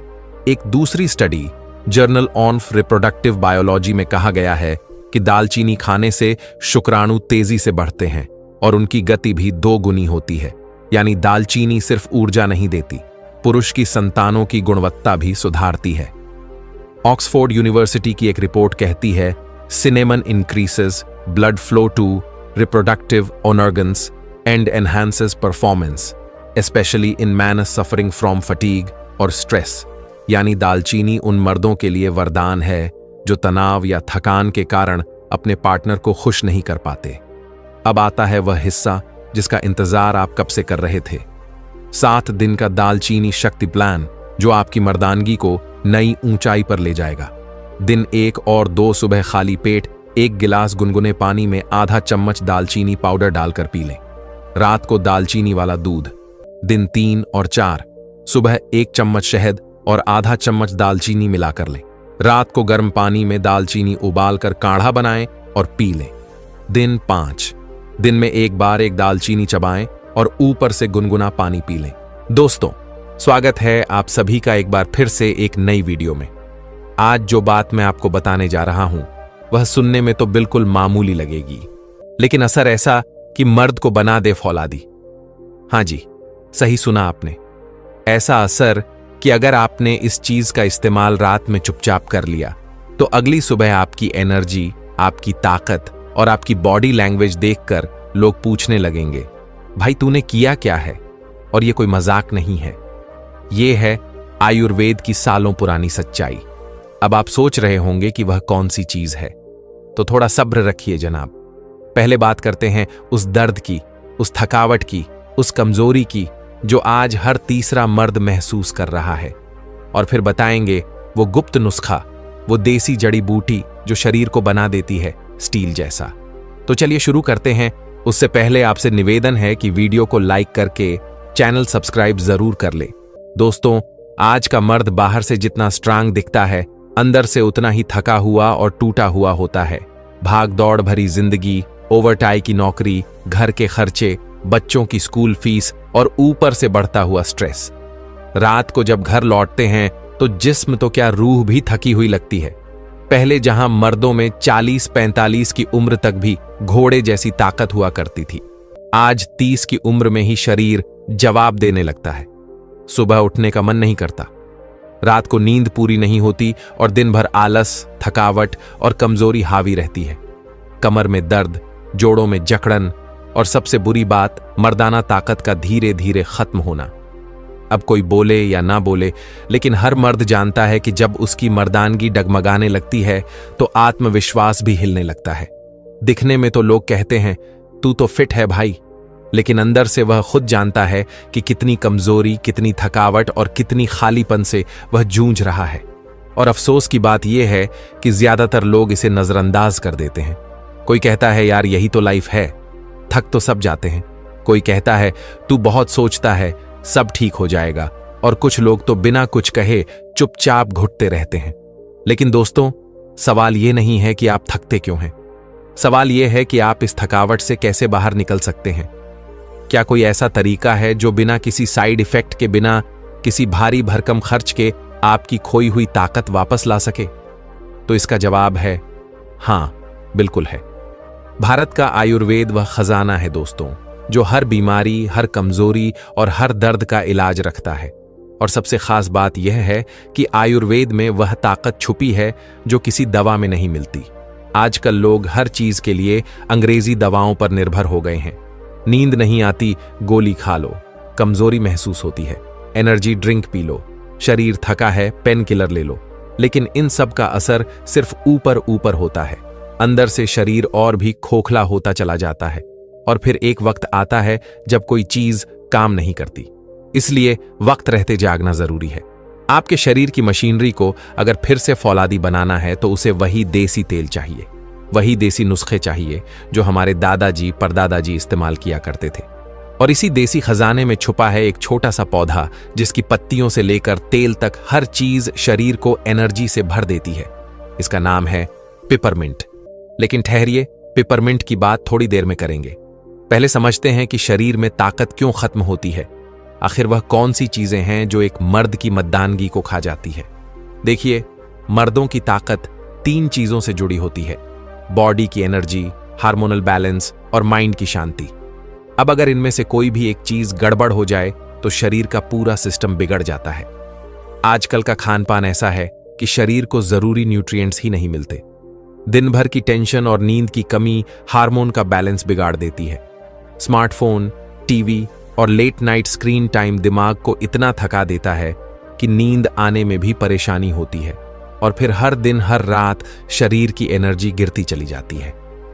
एक दूसरी study journal on reproductive biology में कहा गया है कि दालचीनी खाने से शुक्राणु तेजी से बढ़ते हैं और उनकी गति भी 2 गुनी होती है। यानी दालचीनी सिर्फ ऊर्जा नहीं देती, पुरुष की संतानों की गुणवत्ता भी सुधारती है। ऑक्सफोर्ड यूनिवर्सिटी की एक रिपोर्ट कहती है cinnamon increases blood flow to reproductive organs and enhances performance. Especially in man suffering from fatigue और स्ट्रेस। यानी दालचीनी उन मर्दों के लिए वरदान है जो तनाव या थकान के कारण अपने पार्टनर को खुश नहीं कर पाते। अब आता है वह हिस्सा जिसका इंतजार आप कब से कर रहे थे। 7 दिन का दालचीनी शक्ति प्लान जो आपकी मर्दानगी को नई ऊंचाई पर ले जाएगा। दिन 1 और 2 सुबह खाली पेट 1 गिलास गुनगुने पानी में आधा चम्मच दालचीनी पाउडर डालकर पी लें। रात को दालचीनी वाला दूध। दिन 3 और 4 सुबह 1 चम्मच शहद और आधा चम्मच दालचीनी मिलाकर लें। रात को गर्म पानी में दालचीनी उबालकर काढ़ा बनाएं और पी लें। दिन 5 दिन में 1 बार 1 दालचीनी चबाएं और ऊपर से गुनगुना पानी पी लें। दोस्तों, स्वागत है आप सभी का एक बार फिर से एक नई वीडियो में। आज जो बात मैं आपको बताने जा रहा हूं वह सुनने में तो बिल्कुल मामूली लगेगी, लेकिन असर ऐसा कि मर्द को बना दे फौलादी। हां जी, सही सुना आपने। ऐसा असर कि अगर आपने इस चीज का इस्तेमाल रात में चुपचाप कर लिया तो अगली सुबह आपकी एनर्जी, आपकी ताकत और आपकी बॉडी लैंग्वेज देखकर लोग पूछने लगेंगे, भाई तूने किया क्या है? और ये कोई मजाक नहीं है, ये है आयुर्वेद की सालों पुरानी सच्चाई। अब आप सोच रहे होंगे कि वह कौन सी चीज है, तो थोड़ा सब्र रखिए जनाब। पहले बात करते हैं उस दर्द की, उस थकावट की, उस कमजोरी की जो आज हर तीसरा मर्द महसूस कर रहा है, और फिर बताएंगे वो गुप्त नुस्खा, वो देसी जड़ी बूटी जो शरीर को बना देती है स्टील जैसा। तो चलिए शुरू करते हैं। उससे पहले आपसे निवेदन है कि वीडियो को लाइक करके चैनल सब्सक्राइब जरूर कर ले। दोस्तों, आज का मर्द बाहर से जितना स्ट्रांग दिखता है, अंदर से उतना ही थका हुआ और टूटा हुआ होता है। भाग दौड़ भरी जिंदगी, ओवरटाइम की नौकरी, घर के खर्चे, बच्चों की स्कूल फीस और ऊपर से बढ़ता हुआ स्ट्रेस। रात को जब घर लौटते हैं तो जिस्म तो क्या रूह भी थकी हुई लगती है। पहले जहां मर्दों में 40-45 की उम्र तक भी घोड़े जैसी ताकत हुआ करती थी, आज 30 की उम्र में ही शरीर जवाब देने लगता है। सुबह उठने का मन नहीं करता, रात को नींद पूरी नहीं होती और दिन भर आलस, थकावट और कमजोरी हावी रहती है। कमर में दर्द, जोड़ों में जकड़न और सबसे बुरी बात, मर्दाना ताकत का धीरे धीरे खत्म होना। अब कोई बोले या ना बोले, लेकिन हर मर्द जानता है कि जब उसकी मर्दानगी डगमगाने लगती है तो आत्मविश्वास भी हिलने लगता है। दिखने में तो लोग कहते हैं तू तो फिट है भाई, लेकिन अंदर से वह खुद जानता है कि कितनी कमजोरी, कितनी थकावट और कितनी खालीपन से वह जूझ रहा है। और अफसोस की बात यह है कि ज्यादातर लोग इसे नजरअंदाज कर देते हैं। कोई कहता है यार यही तो लाइफ है, थक तो सब जाते हैं। कोई कहता है तू बहुत सोचता है, सब ठीक हो जाएगा। और कुछ लोग तो बिना कुछ कहे चुपचाप घुटते रहते हैं। लेकिन दोस्तों, सवाल यह नहीं है कि आप थकते क्यों हैं, सवाल यह है कि आप इस थकावट से कैसे बाहर निकल सकते हैं। क्या कोई ऐसा तरीका है जो बिना किसी साइड इफेक्ट के, बिना किसी भारी भरकम खर्च के आपकी खोई हुई ताकत वापस ला सके? तो इसका जवाब है हां, बिल्कुल है। भारत का आयुर्वेद वह खजाना है दोस्तों, जो हर बीमारी, हर कमजोरी और हर दर्द का इलाज रखता है। और सबसे खास बात यह है कि आयुर्वेद में वह ताकत छुपी है जो किसी दवा में नहीं मिलती। आजकल लोग हर चीज के लिए अंग्रेजी दवाओं पर निर्भर हो गए हैं। नींद नहीं आती, गोली खा लो। कमजोरी महसूस होती है, एनर्जी ड्रिंक पी लो। शरीर थका है, पेन किलर ले लो। लेकिन इन सब का असर सिर्फ ऊपर ऊपर होता है, अंदर से शरीर और भी खोखला होता चला जाता है। और फिर एक वक्त आता है जब कोई चीज काम नहीं करती। इसलिए वक्त रहते जागना जरूरी है। आपके शरीर की मशीनरी को अगर फिर से फौलादी बनाना है तो उसे वही देसी तेल चाहिए, वही देसी नुस्खे चाहिए जो हमारे दादाजी, परदादाजी इस्तेमाल किया करते थे। और इसी देसी खजाने में छुपा है एक छोटा सा पौधा जिसकी पत्तियों से लेकर तेल तक हर चीज शरीर को एनर्जी से भर देती है। इसका नाम है पिपरमिंट। लेकिन ठहरिए, पिपरमिंट की बात थोड़ी देर में करेंगे। पहले समझते हैं कि शरीर में ताकत क्यों खत्म होती है। आखिर वह कौन सी चीजें हैं जो एक मर्द की मर्दानगी को खा जाती है? देखिए, मर्दों की ताकत 3 चीजों से जुड़ी होती है: बॉडी की एनर्जी, हार्मोनल बैलेंस और माइंड की शांति। अब अगर इनमें से कोई भी एक चीज गड़बड़ हो जाए तो शरीर का पूरा सिस्टम बिगड़ जाता है। आजकल का खान पान ऐसा है कि शरीर को जरूरी न्यूट्रिएंट्स ही नहीं मिलते। दिन भर की टेंशन और नींद की कमी हार्मोन का बैलेंस बिगाड़ देती है। स्मार्टफोन, टीवी और लेट नाइट स्क्रीन टाइम दिमाग को इतना थका देता है कि नींद आने में भी परेशानी होती है, और फिर हर दिन हर रात शरीर की एनर्जी गिरती चली जाती है।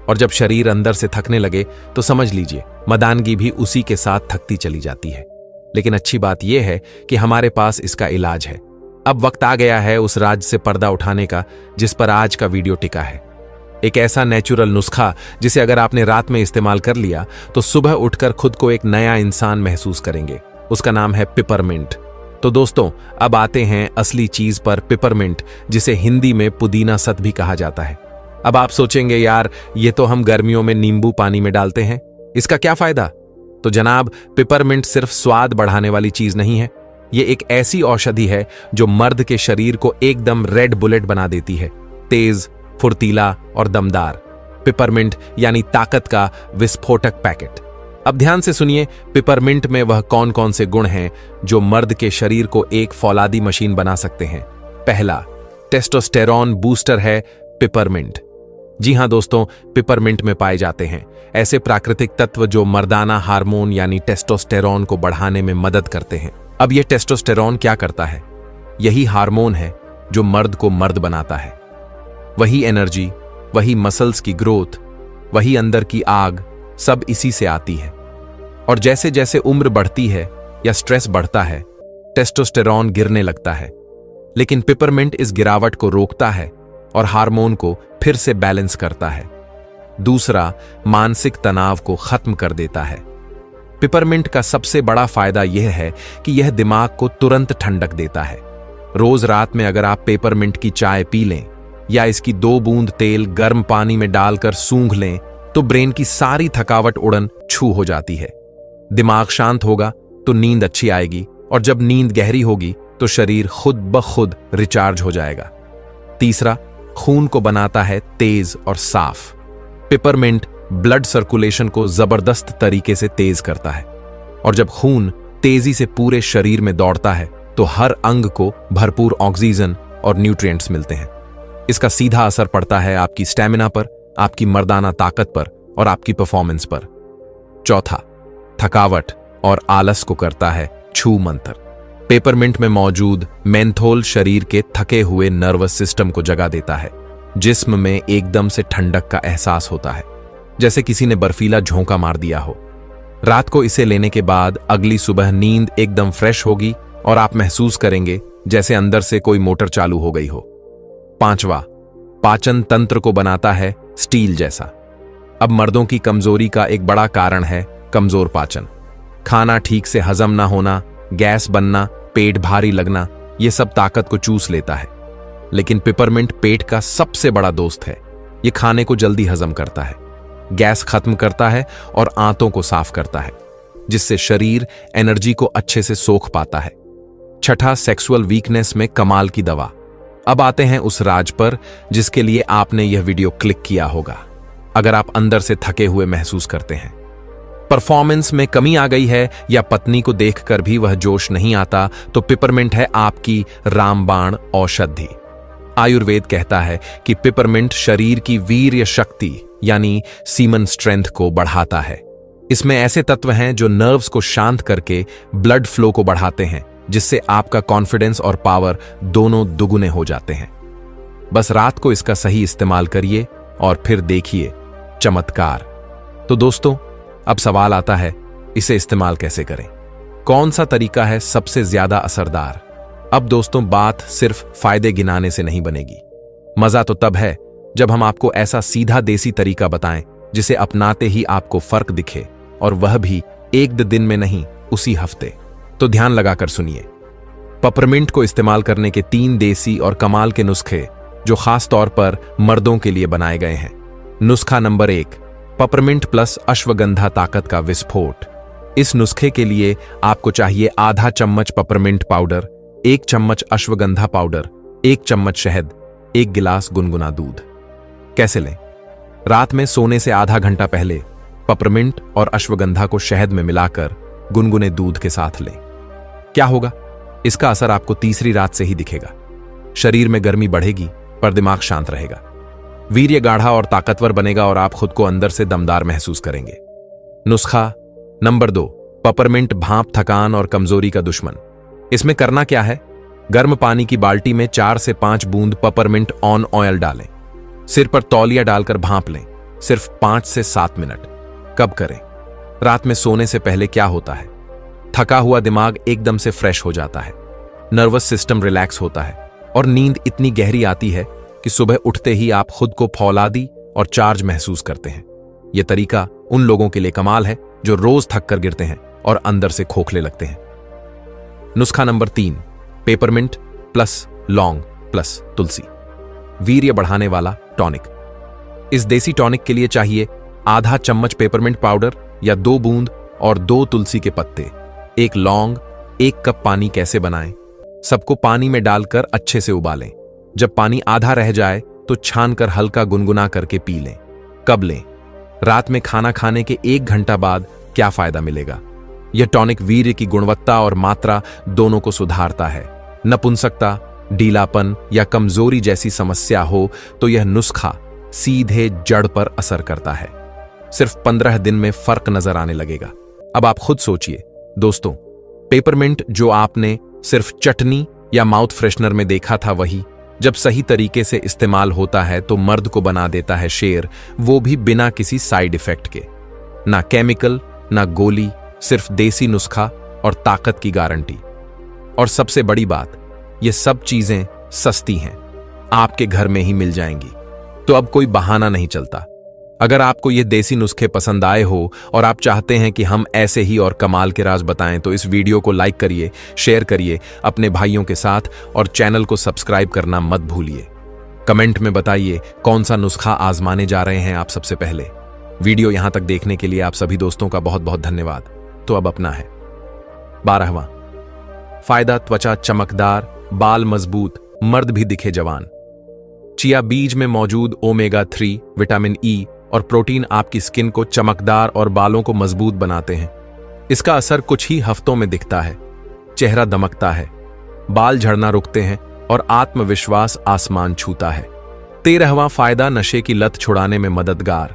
और जब शरीर अंदर से थकने लगे तो समझ लीजिए मर्दानगी भी उसी के साथ थकती चली जाती है। लेकिन अच्छी बात यह है कि हमारे पास इसका इलाज है। अब वक्त आ गया है उस राज से पर्दा उठाने का जिस पर आज का वीडियो टिका है। एक ऐसा नेचुरल नुस्खा जिसे अगर आपने रात में इस्तेमाल कर लिया तो सुबह उठकर खुद को एक नया इंसान महसूस करेंगे। उसका नाम है पिपरमिंट। तो दोस्तों, अब आते हैं असली चीज पर, पिपरमिंट, जिसे हिंदी में पुदीना सत भी कहा जाता है। अब आप सोचेंगे यार, ये तो हम गर्मियों में नींबू पानी में डालते हैं, इसका क्या फायदा? तो जनाब, पिपरमिंट सिर्फ स्वाद बढ़ाने वाली चीज नहीं है। ये एक ऐसी औषधि है जो मर्द के शरीर को एकदम रेड बुलेट बना देती है, तेज, फुर्तीला और दमदार। पिपरमिंट यानी ताकत का विस्फोटक पैकेट। अब ध्यान से सुनिए, पिपरमिंट में वह कौन कौन से गुण हैं जो मर्द के शरीर को एक फौलादी मशीन बना सकते हैं। पहला, टेस्टोस्टेरॉन बूस्टर है पिपरमिंट। जी हां दोस्तों, पिपरमिंट में पाए जाते हैं ऐसे प्राकृतिक तत्व जो मर्दाना हार्मोन यानी टेस्टोस्टेरॉन को बढ़ाने में मदद करते हैं। अब यह टेस्टोस्टेरॉन क्या करता है? यही हार्मोन है जो मर्द को मर्द बनाता है। वही एनर्जी, वही मसल्स की ग्रोथ, वही अंदर की आग, सब इसी से आती है। और जैसे जैसे उम्र बढ़ती है या स्ट्रेस बढ़ता है, टेस्टोस्टेरॉन गिरने लगता है। लेकिन पिपरमिंट इस गिरावट को रोकता है और हार्मोन को फिर से बैलेंस करता है। दूसरा, मानसिक तनाव को खत्म कर देता है। पिपरमिंट का सबसे बड़ा फायदा यह है कि यह दिमाग को तुरंत ठंडक देता है। रोज रात में अगर आप पेपरमिंट की चाय पी लें या इसकी 2 बूंद तेल गर्म पानी में डालकर सूंघ लें तो ब्रेन की सारी थकावट उड़न छू हो जाती है। दिमाग शांत होगा तो नींद अच्छी आएगी, और जब नींद गहरी होगी तो शरीर खुद ब खुद रिचार्ज हो जाएगा। तीसरा, खून को बनाता है तेज और साफ। पिपरमिंट ब्लड सर्कुलेशन को जबरदस्त तरीके से तेज करता है, और जब खून तेजी से पूरे शरीर में दौड़ता है तो हर अंग को भरपूर ऑक्सीजन और न्यूट्रिएंट्स मिलते हैं। इसका सीधा असर पड़ता है आपकी स्टैमिना पर, आपकी मर्दाना ताकत पर और आपकी परफॉर्मेंस पर। चौथा, थकावट और आलस को करता है छू मंतर। पेपरमिंट में मौजूद मेंथोल शरीर के थके हुए नर्वस सिस्टम को जगा देता है। जिस्म में एकदम से ठंडक का एहसास होता है, जैसे किसी ने बर्फीला झोंका मार दिया हो। रात को इसे लेने के बाद अगली सुबह नींद एकदम फ्रेश होगी और आप महसूस करेंगे जैसे अंदर से कोई मोटर चालू हो गई हो। पांचवा, पाचन तंत्र को बनाता है स्टील जैसा। अब मर्दों की कमजोरी का एक बड़ा कारण है कमजोर पाचन। खाना ठीक से हजम ना होना, गैस बनना, पेट भारी लगना, यह सब ताकत को चूस लेता है। लेकिन पिपरमिंट पेट का सबसे बड़ा दोस्त है। यह खाने को जल्दी हजम करता है, गैस खत्म करता है और आंतों को साफ करता है, जिससे शरीर एनर्जी को अच्छे से सोख पाता है। छठा, सेक्सुअल वीकनेस में कमाल की दवा। अब आते हैं उस राज पर जिसके लिए आपने यह वीडियो क्लिक किया होगा। अगर आप अंदर से थके हुए महसूस करते हैं, परफॉर्मेंस में कमी आ गई है या पत्नी को देखकर भी वह जोश नहीं आता, तो पिपरमिंट है आपकी रामबाण औषधि। आयुर्वेद कहता है कि पिपरमिंट शरीर की वीर्य शक्ति यानी सीमन स्ट्रेंथ को बढ़ाता है। इसमें ऐसे तत्व हैं जो नर्व्स को शांत करके ब्लड फ्लो को बढ़ाते हैं, जिससे आपका कॉन्फिडेंस और पावर दोनों दुगुने हो जाते हैं। बस रात को इसका सही इस्तेमाल करिए और फिर देखिए चमत्कार। तो दोस्तों, अब सवाल आता है, इसे इस्तेमाल कैसे करें? कौन सा तरीका है सबसे ज्यादा असरदार? अब दोस्तों, बात सिर्फ फायदे गिनाने से नहीं बनेगी। मजा तो तब है जब हम आपको ऐसा सीधा देसी तरीका बताएं जिसे अपनाते ही आपको फर्क दिखे, और वह भी 1 दिन में नहीं, उसी हफ्ते। तो ध्यान लगाकर सुनिए। पेपरमिंट को इस्तेमाल करने के 3 देसी और कमाल के नुस्खे जो खास तौर पर मर्दों के लिए बनाए गए हैं। नुस्खा नंबर 1, पेपरमिंट प्लस अश्वगंधा ताकत का विस्फोट। इस नुस्खे के लिए आपको चाहिए आधा चम्मच पेपरमिंट पाउडर, 1 चम्मच अश्वगंधा पाउडर, 1 चम्मच शहद, 1 गिलास गुनगुना दूध। कैसे लें? रात में सोने से आधा घंटा पहले पेपरमिंट और अश्वगंधा को शहद में मिलाकर गुनगुने दूध के साथ लें। क्या होगा? इसका असर आपको तीसरी रात से ही दिखेगा। शरीर में गर्मी बढ़ेगी पर दिमाग शांत रहेगा, वीर्य गाढ़ा और ताकतवर बनेगा और आप खुद को अंदर से दमदार महसूस करेंगे। नुस्खा नंबर 2, पेपरमिंट भाप थकान और कमजोरी का दुश्मन। इसमें करना क्या है? गर्म पानी की बाल्टी में 4 से 5 बूंद पेपरमिंट ऑन ऑयल डालें। सिर पर तौलिया डालकर भांप लें, सिर्फ 5 से 7 मिनट। कब करें? रात में सोने से पहले। क्या होता है? थका हुआ दिमाग एकदम से फ्रेश हो जाता है, नर्वस सिस्टम रिलैक्स होता है और नींद इतनी गहरी आती है कि सुबह उठते ही आप खुद को फौलादी और चार्ज महसूस करते हैं। यह तरीका उन लोगों के लिए कमाल है जो रोज थक कर गिरते हैं और अंदर से खोखले लगते हैं। नुस्खा नंबर 3, पेपरमिंट प्लस लौंग प्लस तुलसी, वीर्य बढ़ाने वाला टॉनिक। इस देसी टॉनिक के लिए चाहिए आधा चम्मच पेपरमिंट पाउडर या 2 बूंद और 2 तुलसी के पत्ते, 1 लौंग, 1 कप पानी। कैसे बनाएं? सबको पानी में डालकर अच्छे से उबालें। जब पानी आधा रह जाए तो छानकर हल्का गुनगुना करके पी लें। कब लें? रात में खाना खाने के 1 घंटा बाद। क्या फायदा मिलेगा? यह टॉनिक वीर्य की गुणवत्ता और मात्रा दोनों को सुधारता है। नपुंसकता, ढीलापन या कमजोरी जैसी समस्या हो तो यह नुस्खा सीधे जड़ पर असर करता है। सिर्फ 15 दिन में फर्क नजर आने लगेगा। अब आप खुद सोचिए दोस्तों, पेपरमिंट जो आपने सिर्फ चटनी या माउथ फ्रेशनर में देखा था, वही जब सही तरीके से इस्तेमाल होता है तो मर्द को बना देता है शेर, वो भी बिना किसी साइड इफेक्ट के। ना केमिकल, ना गोली, सिर्फ देसी नुस्खा और ताकत की गारंटी। और सबसे बड़ी बात, ये सब चीजें सस्ती हैं, आपके घर में ही मिल जाएंगी। तो अब कोई बहाना नहीं चलता। अगर आपको ये देसी नुस्खे पसंद आए हो और आप चाहते हैं कि हम ऐसे ही और कमाल के राज बताएं तो इस वीडियो को लाइक करिए, शेयर करिए अपने भाइयों के साथ और चैनल को सब्सक्राइब करना मत भूलिए। कमेंट में बताइए कौन सा नुस्खा आजमाने जा रहे हैं आप सबसे पहले। वीडियो यहां तक देखने के लिए आप सभी दोस्तों का बहुत बहुत धन्यवाद। तो अब अपना है 12वां फायदा, त्वचा चमकदार, बाल मजबूत, मर्द भी दिखे जवान। चिया बीज में मौजूद ओमेगा 3, विटामिन ई और प्रोटीन आपकी स्किन को चमकदार और बालों को मजबूत बनाते हैं। इसका असर कुछ ही हफ्तों में दिखता है। चेहरा दमकता है, बाल झड़ना रुकते हैं और आत्मविश्वास आसमान छूता है। 13वां फायदा, नशे की लत छुड़ाने में मददगार।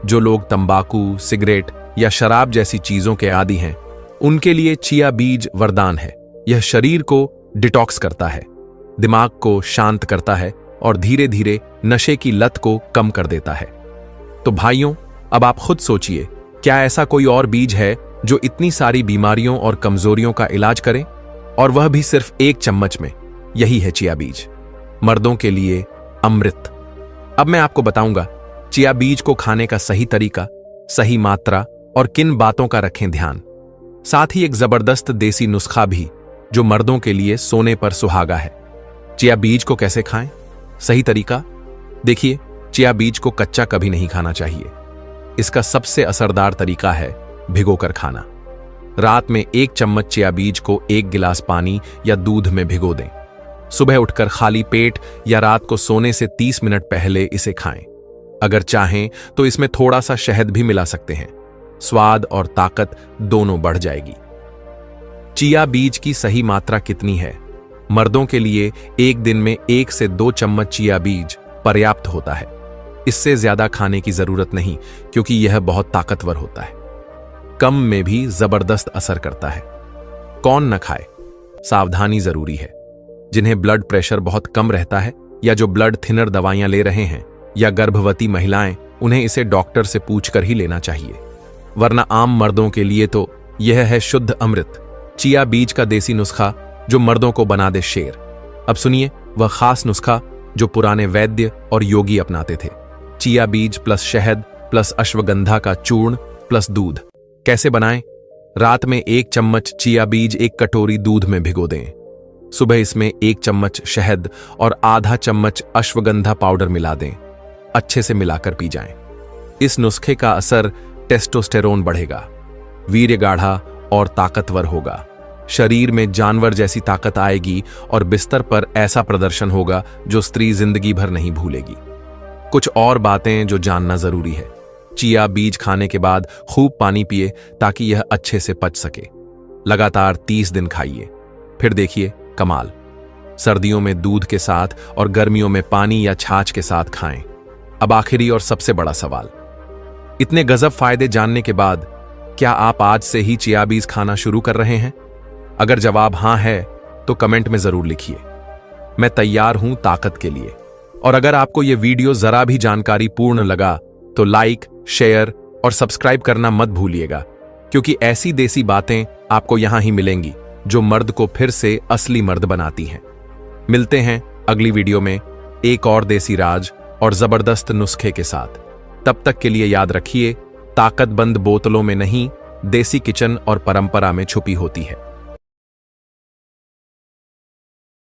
जो लोग तंबाकू, सिगरेट या शराब जैसी चीजों के आदी हैं, उनके लिए चिया बीज वरदान है। यह शरीर को डिटॉक्स करता है, दिमाग को शांत करता है और धीरे धीरे नशे की लत को कम कर देता है। तो भाइयों, अब आप खुद सोचिए, क्या ऐसा कोई और बीज है जो इतनी सारी बीमारियों और कमजोरियों का इलाज करे, और वह भी सिर्फ 1 चम्मच में? यही है चिया बीज, मर्दों के लिए अमृत। अब मैं आपको बताऊंगा चिया बीज को खाने का सही तरीका, सही मात्रा और किन बातों का रखें ध्यान। साथ ही एक जबरदस्त देसी नुस्खा भी जो मर्दों के लिए सोने पर सुहागा है। चिया बीज को कैसे खाएं? सही तरीका देखिए, चिया बीज को कच्चा कभी नहीं खाना चाहिए। इसका सबसे असरदार तरीका है भिगोकर खाना। रात में 1 चम्मच चिया बीज को 1 गिलास पानी या दूध में भिगो दें। सुबह उठकर खाली पेट या रात को सोने से 30 मिनट पहले इसे खाएं। अगर चाहें तो इसमें थोड़ा सा शहद भी मिला सकते हैं, स्वाद और ताकत दोनों बढ़ जाएगी। चिया बीज की सही मात्रा कितनी है? मर्दों के लिए 1 दिन में 1 से 2 चम्मच चिया बीज पर्याप्त होता है। इससे ज्यादा खाने की जरूरत नहीं, क्योंकि यह बहुत ताकतवर होता है। कम में भी जबरदस्त असर करता है। कौन न खाए? सावधानी जरूरी है। जिन्हें ब्लड प्रेशर बहुत कम रहता है या जो ब्लड थिनर दवाइयां ले रहे हैं या गर्भवती महिलाएं, उन्हें इसे डॉक्टर से पूछकर ही लेना चाहिए। वरना आम मर्दों के लिए तो यह है शुद्ध अमृत, चिया बीज का देसी नुस्खा जो मर्दों को बना दे शेर। अब सुनिए वह खास नुस्खा जो पुराने वैद्य और योगी अपनाते थे। चिया बीज प्लस शहद प्लस अश्वगंधा का चूर्ण प्लस दूध। कैसे बनाएं? रात में 1 चम्मच चिया बीज 1 कटोरी दूध में भिगो दें। सुबह इसमें 1 चम्मच शहद और आधा चम्मच अश्वगंधा पाउडर मिला दें। अच्छे से मिलाकर पी जाएं। इस नुस्खे का असर टेस्टोस्टेरोन बढ़ेगा, वीर्य गाढ़ा और ताकतवर होगा, शरीर में जानवर जैसी ताकत आएगी और बिस्तर पर ऐसा प्रदर्शन होगा जो स्त्री जिंदगी भर नहीं भूलेगी। कुछ और बातें जो जानना जरूरी है। चिया बीज खाने के बाद खूब पानी पिए ताकि यह अच्छे से पच सके। लगातार 30 दिन खाइए, फिर देखिए कमाल। सर्दियों में दूध के साथ और गर्मियों में पानी या छाछ के साथ खाएं। अब आखिरी और सबसे बड़ा सवाल, इतने गजब फायदे जानने के बाद क्या आप आज से ही चिया बीज खाना शुरू कर रहे हैं? अगर जवाब हां है तो कमेंट में जरूर लिखिए। मैं तैयार हूं ताकत के लिए। और अगर आपको यह वीडियो जरा भी जानकारी पूर्ण लगा तो लाइक, शेयर और सब्सक्राइब करना मत भूलिएगा, क्योंकि ऐसी देसी बातें आपको यहां ही मिलेंगी जो मर्द को फिर से असली मर्द बनाती हैं। मिलते हैं अगली वीडियो में एक और देसी राज और जबरदस्त नुस्खे के साथ। तब तक के लिए याद रखिए, ताकत बंद बोतलों में नहीं, देसी किचन और परंपरा में छुपी होती है।